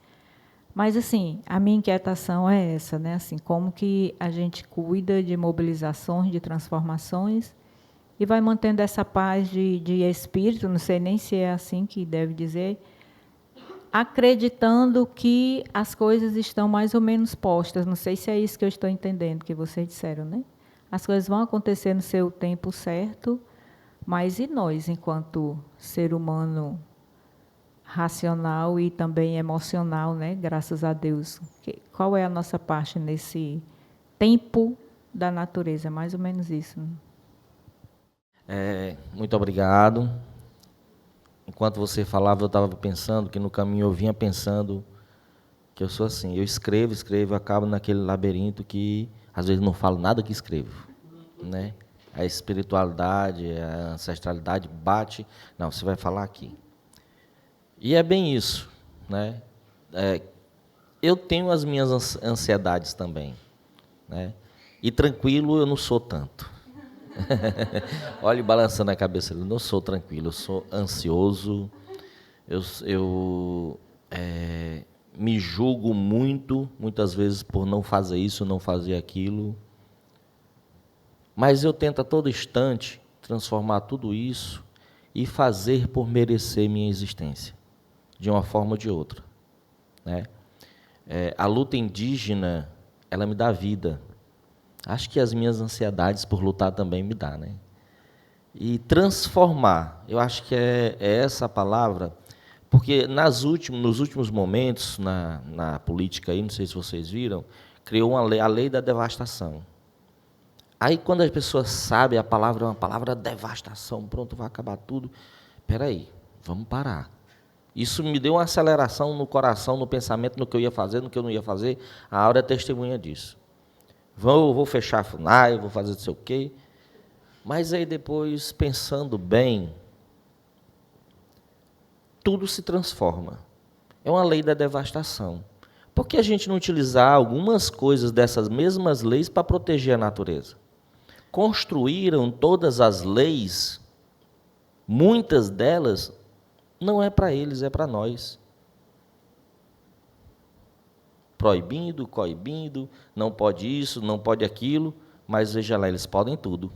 Mas, assim, a minha inquietação é essa, né? Assim, como que a gente cuida de mobilizações, de transformações, e vai mantendo essa paz de espírito, não sei nem se é assim que deve dizer, acreditando que as coisas estão mais ou menos postas. Não sei se é isso que eu estou entendendo, que vocês disseram, né? As coisas vão acontecer no seu tempo certo, mas e nós, enquanto ser humano racional e também emocional, né? Graças a Deus. Qual é a nossa parte nesse tempo da natureza? Mais ou menos isso. Muito obrigado. Enquanto você falava, eu estava pensando que no caminho eu vinha pensando que eu sou assim. Eu escrevo, acabo naquele labirinto que às vezes não falo nada que escrevo, né? A espiritualidade, a ancestralidade bate. Não, você vai falar aqui. E é bem isso, né? Eu tenho as minhas ansiedades também, né? E tranquilo eu não sou tanto. Olha, balançando a cabeça, eu não sou tranquilo, eu sou ansioso, eu me julgo muitas vezes por não fazer isso, não fazer aquilo, mas eu tento a todo instante transformar tudo isso e fazer por merecer minha existência, de uma forma ou de outra, né? A luta indígena, ela me dá vida. Acho que as minhas ansiedades por lutar também me dá, né? E transformar, eu acho que é essa a palavra, porque nos últimos momentos, na política aí, não sei se vocês viram, criou a lei da devastação. Aí, quando as pessoas sabem a palavra é uma palavra devastação, pronto, vai acabar tudo. Espera aí, vamos parar. Isso me deu uma aceleração no coração, no pensamento, no que eu ia fazer, no que eu não ia fazer. A Áurea é testemunha disso. Vou fechar a FUNAI, vou fazer não sei o quê. Mas aí depois, pensando bem, tudo se transforma. É uma lei da devastação. Por que a gente não utilizar algumas coisas dessas mesmas leis para proteger a natureza? Construíram todas as leis, muitas delas, não é para eles, é para nós. Proibindo, coibindo, não pode isso, não pode aquilo, mas veja lá, eles podem tudo.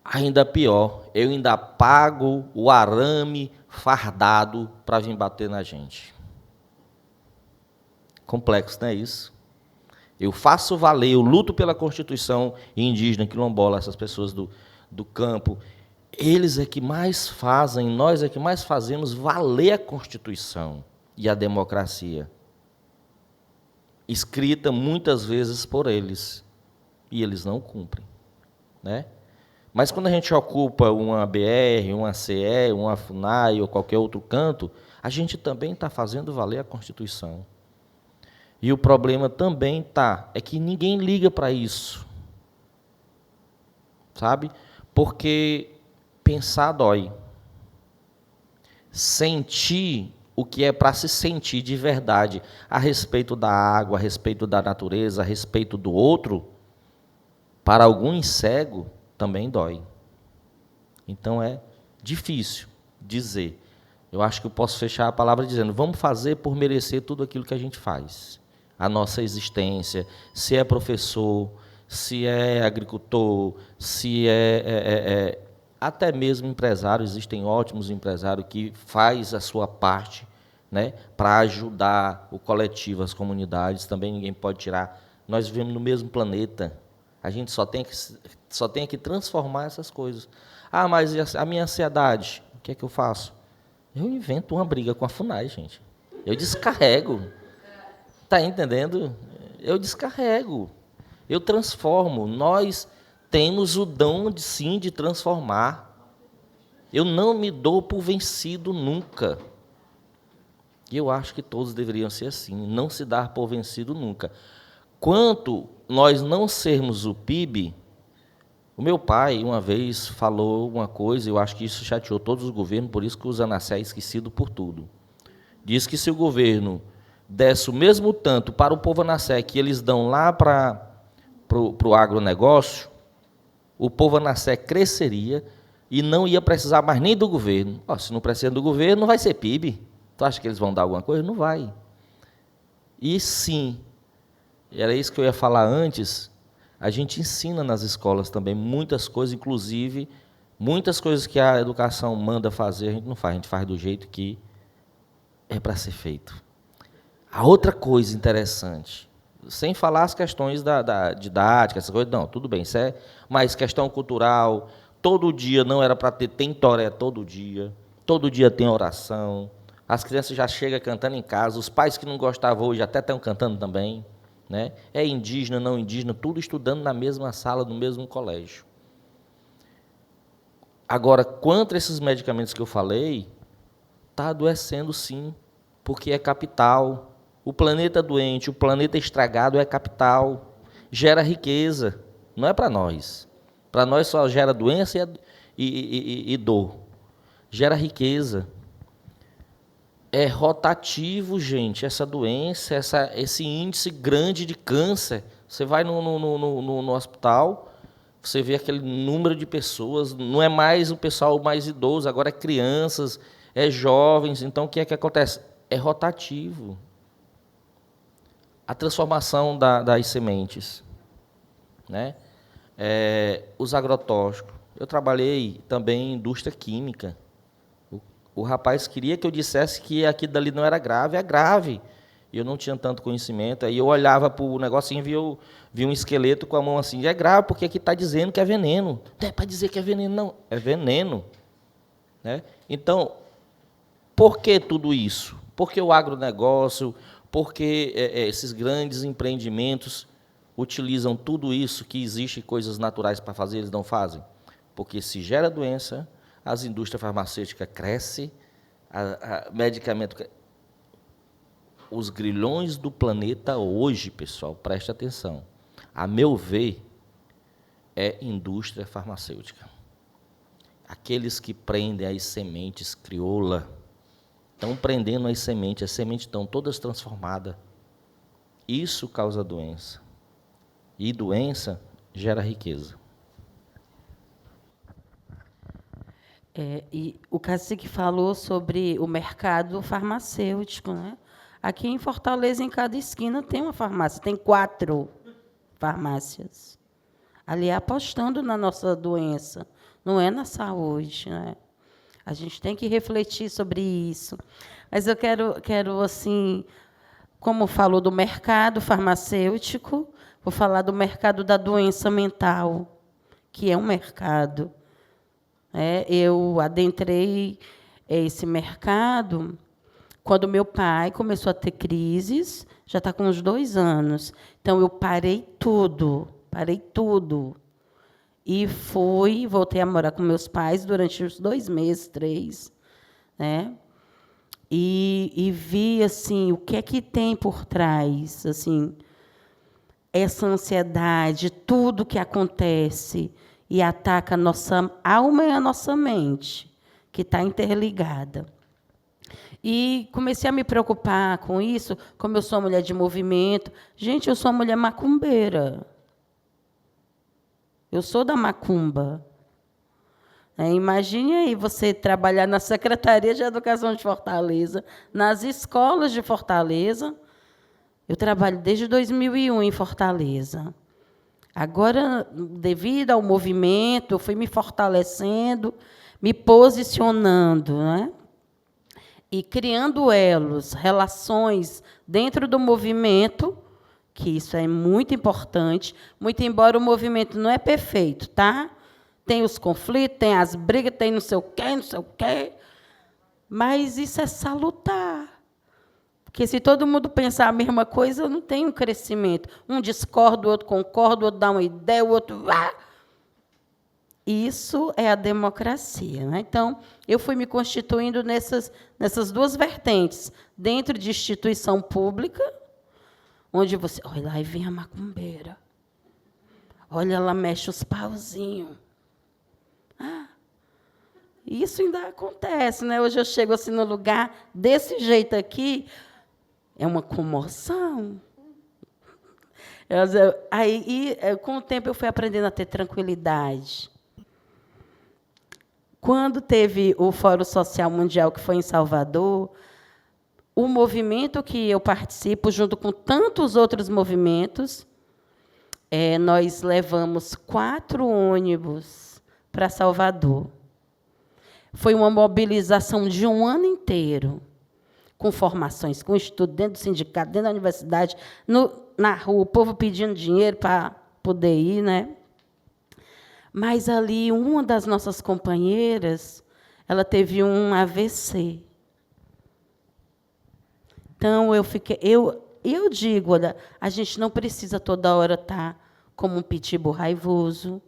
Ainda pior, eu ainda pago o arame fardado para vir bater na gente. Complexo, não é isso? Eu faço valer, eu luto pela Constituição indígena, quilombola, essas pessoas do campo. Eles é que mais fazem, nós é que mais fazemos valer a Constituição e a democracia. Escrita muitas vezes por eles, e eles não cumprem, né? Mas quando a gente ocupa uma BR, uma CE, uma FUNAI ou qualquer outro canto, a gente também está fazendo valer a Constituição. E o problema também é que ninguém liga para isso, sabe? Porque pensar dói. Sentir o que é para se sentir de verdade a respeito da água, a respeito da natureza, a respeito do outro, para algum cego, também dói. Então é difícil dizer. Eu acho que eu posso fechar a palavra dizendo, vamos fazer por merecer tudo aquilo que a gente faz. A nossa existência, se é professor, se é agricultor, se até mesmo empresário, existem ótimos empresários que faz a sua parte, né, para ajudar o coletivo, as comunidades, também ninguém pode tirar. Nós vivemos no mesmo planeta, a gente só tem que transformar essas coisas. Ah, mas a minha ansiedade, o que é que eu faço? Eu invento uma briga com a FUNAI, gente. Eu descarrego. Está entendendo? Eu descarrego. Eu transformo. Nós temos o dom, sim, de transformar. Eu não me dou por vencido nunca. E eu acho que todos deveriam ser assim, não se dar por vencido nunca. Quanto nós não sermos o PIB, o meu pai uma vez falou uma coisa, eu acho que isso chateou todos os governos, por isso que o Zanassé é esquecido por tudo. Diz que se o governo desse o mesmo tanto para o povo Anassé que eles dão lá para o agronegócio, o povo Anassé cresceria e não ia precisar mais nem do governo. Se não precisa do governo, não vai ser PIB. Tu acha que eles vão dar alguma coisa? Não vai. E sim, era isso que eu ia falar antes, A gente ensina nas escolas também muitas coisas, inclusive muitas coisas que a educação manda fazer, a gente não faz, a gente faz do jeito que é para ser feito. A outra coisa interessante, sem falar as questões da didática, essas coisas, não, tudo bem, isso é mais questão cultural, todo dia não era para ter, tem toré todo dia tem oração, as crianças já chegam cantando em casa, os pais que não gostavam hoje até estão cantando também, né? É indígena, não indígena, tudo estudando na mesma sala, no mesmo colégio. Agora, quanto a esses medicamentos que eu falei, está adoecendo sim, porque é capital. O planeta doente, o planeta estragado é capital, gera riqueza, não é para nós. Para nós só gera doença e dor. Gera riqueza. É rotativo, gente, essa doença, esse índice grande de câncer. Você vai no hospital, você vê aquele número de pessoas, não é mais o pessoal mais idoso, agora é crianças, é jovens. Então, o que é que acontece? É rotativo. A transformação das sementes, né? Os agrotóxicos. Eu trabalhei também em indústria química. O rapaz queria que eu dissesse que aquilo dali não era grave, é grave. E eu não tinha tanto conhecimento. Aí eu olhava para o negocinho e via um esqueleto com a mão assim, é grave, porque aqui está dizendo que é veneno. Não é para dizer que é veneno, não. É veneno. Né? Então, por que tudo isso? Por que o agronegócio? Por que esses grandes empreendimentos utilizam tudo isso que existe coisas naturais para fazer, eles não fazem? Porque se gera doença, as indústrias farmacêuticas crescem, medicamento. Os grilhões do planeta hoje, pessoal, preste atenção, a meu ver, é indústria farmacêutica. Aqueles que prendem as sementes crioula, estão prendendo as sementes estão todas transformadas. Isso causa doença. E doença gera riqueza. E o cacique falou sobre o mercado farmacêutico, né? Aqui em Fortaleza, em cada esquina, tem uma farmácia, tem 4 farmácias. Ali apostando na nossa doença, não é na saúde, né? A gente tem que refletir sobre isso. Mas eu quero assim, como falou do mercado farmacêutico, vou falar do mercado da doença mental, que é um mercado. Eu adentrei esse mercado quando meu pai começou a ter crises, já está com uns 2 anos. Então, eu parei tudo. E voltei a morar com meus pais durante uns 2 meses, 3. Né? E vi assim, o que é que tem por trás, assim, essa ansiedade, tudo que acontece e ataca a nossa alma e a nossa mente, que está interligada. E comecei a me preocupar com isso, como eu sou uma mulher de movimento. Gente, eu sou uma mulher macumbeira. Eu sou da macumba. Imagine aí você trabalhar na Secretaria de Educação de Fortaleza, nas escolas de Fortaleza. Eu trabalho desde 2001 em Fortaleza. Agora, devido ao movimento, eu fui me fortalecendo, me posicionando, né? E criando elos, relações dentro do movimento, que isso é muito importante, muito embora o movimento não é perfeito, tá? Tem os conflitos, tem as brigas, tem não sei o quê, mas isso é salutar. Porque se todo mundo pensar a mesma coisa, não tem um crescimento. Um discorda, o outro concorda, o outro dá uma ideia, o outro... Isso é a democracia. Né? Então, eu fui me constituindo nessas 2 vertentes. Dentro de instituição pública, onde você... Olha, aí vem a macumbeira. Olha, ela mexe os pauzinhos. Isso ainda acontece. Né? Hoje eu chego assim no lugar, desse jeito aqui, é uma comoção. Aí, com o tempo, eu fui aprendendo a ter tranquilidade. Quando teve o Fórum Social Mundial, que foi em Salvador, o movimento que eu participo, junto com tantos outros movimentos, nós levamos 4 ônibus para Salvador. Foi uma mobilização de um ano inteiro, com formações, com estudo dentro do sindicato, dentro da universidade, na rua, o povo pedindo dinheiro para poder ir, né? Mas ali, uma das nossas companheiras, ela teve um AVC. Então, eu digo, olha, a gente não precisa toda hora estar como um pitbull raivoso.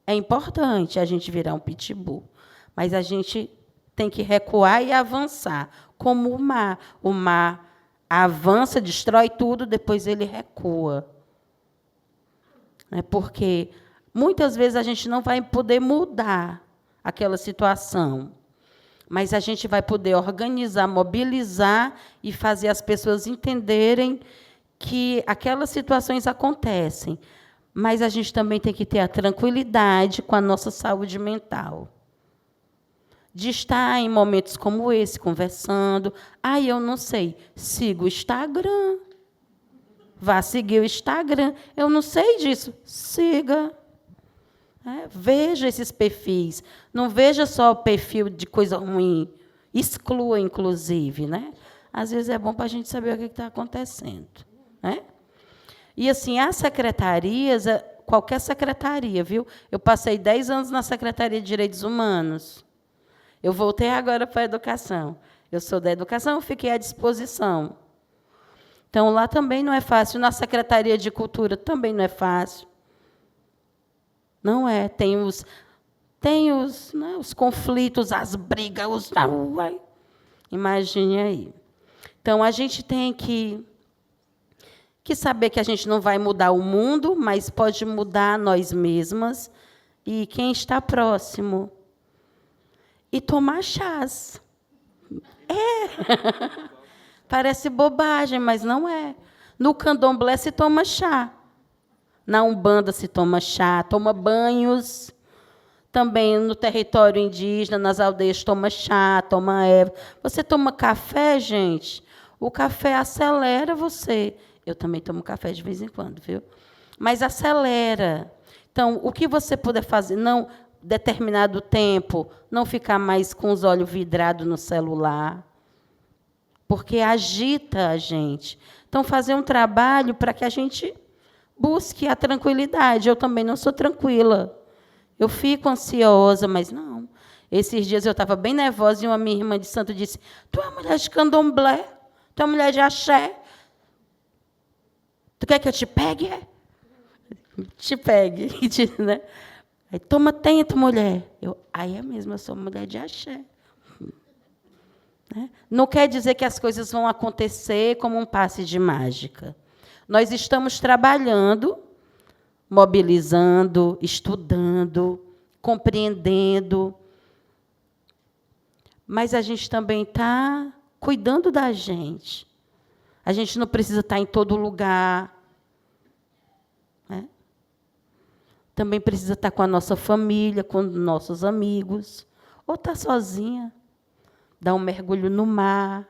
É importante a gente virar um pitbull, mas a gente tem que recuar e avançar, como o mar. O mar avança, destrói tudo, depois ele recua. Porque muitas vezes a gente não vai poder mudar aquela situação, mas a gente vai poder organizar, mobilizar e fazer as pessoas entenderem que aquelas situações acontecem, mas a gente também tem que ter a tranquilidade com a nossa saúde mental, de estar em momentos como esse, conversando. Eu não sei, siga o Instagram. Vá seguir o Instagram. Eu não sei disso. Siga. Veja esses perfis. Não veja só o perfil de coisa ruim. Exclua, inclusive. Às vezes é bom para a gente saber o que está acontecendo. E, assim, as secretarias, qualquer secretaria, viu? Eu passei 10 anos na Secretaria de Direitos Humanos. Eu voltei agora para a educação. Eu sou da educação, fiquei à disposição. Então, lá também não é fácil. Na Secretaria de Cultura também não é fácil. Não é. Tem os conflitos, as brigas, imagine aí. Então, a gente tem que saber que a gente não vai mudar o mundo, mas pode mudar nós mesmas e quem está próximo. E tomar chás. Parece bobagem, mas não é. No candomblé se toma chá. Na Umbanda se toma chá, toma banhos. Também no território indígena, nas aldeias, toma chá, toma erva. Você toma café, gente? O café acelera você. Eu também tomo café de vez em quando, viu? Mas acelera. Então, o que você puder fazer, não determinado tempo, não ficar mais com os olhos vidrados no celular, porque agita a gente. Então, fazer um trabalho para que a gente busque a tranquilidade. Eu também não sou tranquila. Eu fico ansiosa, mas não. Esses dias eu estava bem nervosa e uma minha irmã de santo disse: tu é mulher de candomblé, tu é mulher de axé. Tu quer que eu te pegue? Te pegue. Né? Aí, toma atento, mulher. Aí é mesmo, eu sou mulher de axé. Não quer dizer que as coisas vão acontecer como um passe de mágica. Nós estamos trabalhando, mobilizando, estudando, compreendendo, mas a gente também está cuidando da gente. A gente não precisa estar em todo lugar. Também precisa estar com a nossa família, com nossos amigos, ou estar sozinha. Dar um mergulho no mar,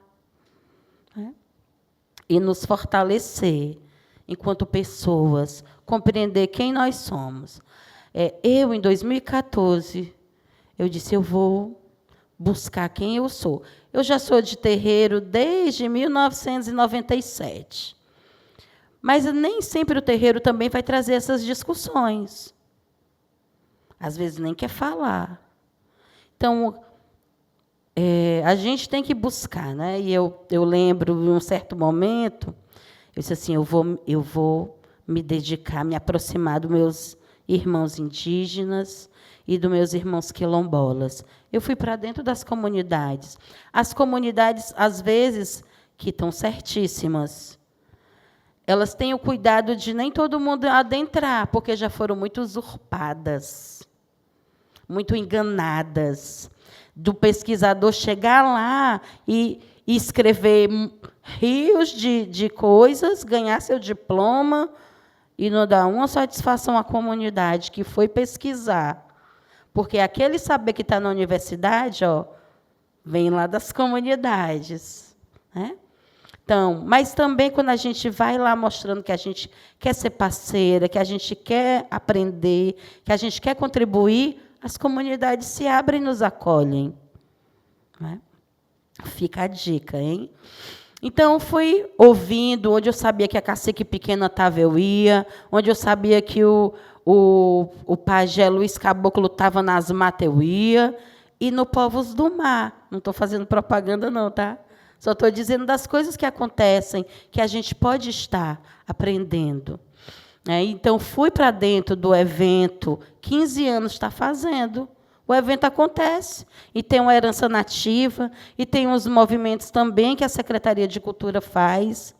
e nos fortalecer enquanto pessoas, compreender quem nós somos. Eu, em 2014, eu disse, eu vou buscar quem eu sou. Eu já sou de terreiro desde 1997. Mas nem sempre o terreiro também vai trazer essas discussões. Às vezes nem quer falar. Então, a gente tem que buscar, né? E eu lembro, em um certo momento, eu disse assim, eu vou me dedicar, me aproximar dos meus irmãos indígenas e dos meus irmãos quilombolas. Eu fui para dentro das comunidades. As comunidades, às vezes, que estão certíssimas, elas têm o cuidado de nem todo mundo adentrar, porque já foram muito usurpadas, muito enganadas, do pesquisador chegar lá e escrever rios de coisas, ganhar seu diploma e não dar uma satisfação à comunidade que foi pesquisar. Porque aquele saber que está na universidade, vem lá das comunidades. Então, mas também quando a gente vai lá mostrando que a gente quer ser parceira, que a gente quer aprender, que a gente quer contribuir, as comunidades se abrem e nos acolhem. Não é? Fica a dica, hein? Então, fui ouvindo, onde eu sabia que a cacique pequena estava, eu ia, onde eu sabia que o pajé Luiz Caboclo estava nas matas, eu ia, e no Povos do Mar. Não estou fazendo propaganda, não, tá? Só estou dizendo das coisas que acontecem, que a gente pode estar aprendendo. Então, fui para dentro do evento, 15 anos está fazendo. O evento acontece, e tem uma herança nativa, e tem uns movimentos também que a Secretaria de Cultura faz,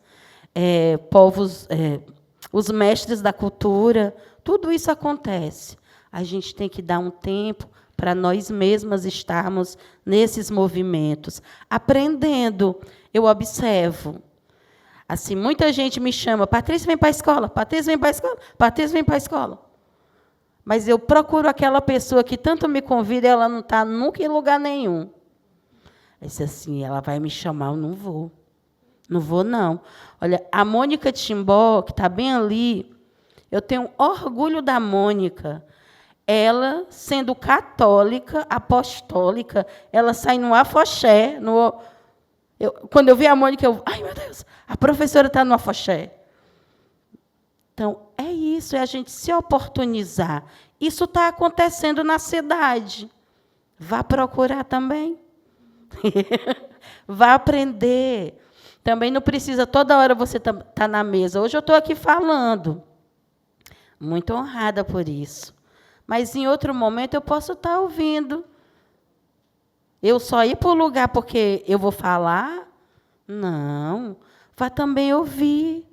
os mestres da cultura, tudo isso acontece. A gente tem que dar um tempo para nós mesmas estarmos nesses movimentos, aprendendo. Eu observo. Assim, muita gente me chama, Patrícia, vem para a escola, Patrícia, vem para a escola, Patrícia, vem para a escola. Mas eu procuro aquela pessoa que tanto me convida, ela não está nunca em lugar nenhum. Eu disse assim, ela vai me chamar, eu não vou. Não vou, não. Olha, a Mônica Timbó, que está bem ali, eu tenho orgulho da Mônica. Ela, sendo católica, apostólica, ela sai no afoxé. Quando eu vi a Mônica, ai, meu Deus, a professora está no afoxé. Então, é isso, é a gente se oportunizar. Isso está acontecendo na cidade. Vá procurar também. Vá aprender. Também não precisa, toda hora você tá na mesa. Hoje eu estou aqui falando. Muito honrada por isso. Mas, em outro momento, eu posso estar ouvindo. Eu só ir para o lugar porque eu vou falar? Não. Vá também ouvir.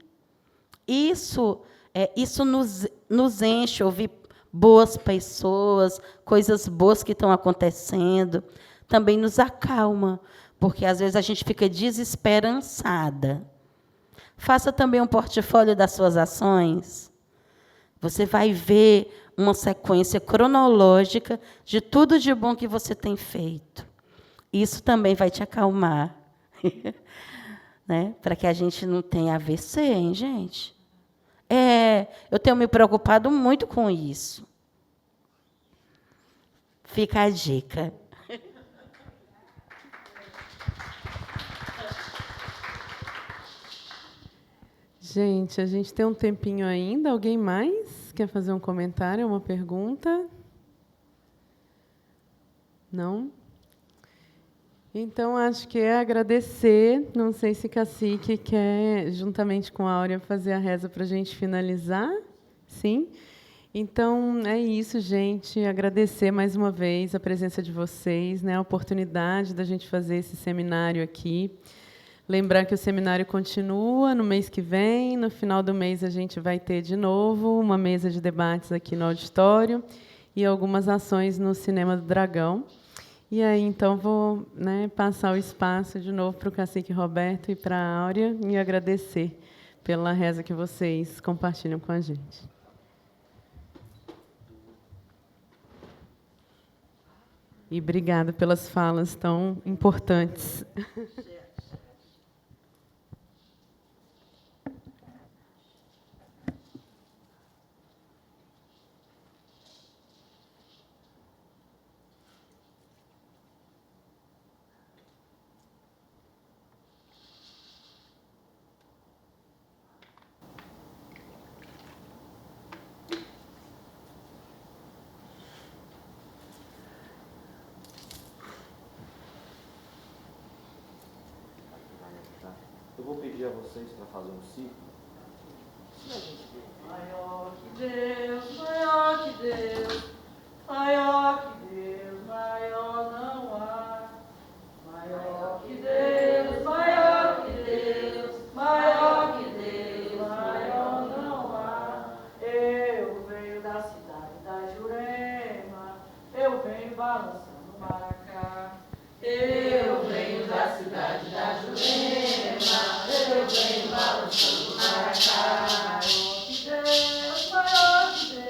Isso nos enche, ouvir boas pessoas, coisas boas que estão acontecendo. Também nos acalma, porque, às vezes, a gente fica desesperançada. Faça também um portfólio das suas ações. Você vai ver uma sequência cronológica de tudo de bom que você tem feito. Isso também vai te acalmar. Né? Para que a gente não tenha AVC, hein, gente? Eu tenho me preocupado muito com isso. Fica a dica. Gente, a gente tem um tempinho ainda. Alguém mais quer fazer um comentário, uma pergunta? Não? Então, acho que é agradecer. Não sei se Cacique quer, juntamente com a Áurea, fazer a reza para a gente finalizar. Sim? Então, é isso, gente. Agradecer mais uma vez a presença de vocês, né, a oportunidade da gente fazer esse seminário aqui. Lembrar que o seminário continua no mês que vem. No final do mês, a gente vai ter, de novo, uma mesa de debates aqui no auditório e algumas ações no Cinema do Dragão. E aí, então, vou, né, passar o espaço de novo para o Cacique Roberto e para a Áurea e agradecer pela reza que vocês compartilham com a gente. E obrigada pelas falas tão importantes. Eu vou pedir a vocês para fazer um ciclo. Maior que Deus, maior que Deus, maior que Deus, maior não há. Maior que Deus, maior que Deus, maior que Deus, maior não há. Eu venho da cidade da Jurema, eu venho balançando o maracá. Eu venho da cidade da Jurema, eu venho balançando o maracá. Maior que Deus, maior que Deus.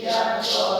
a glória.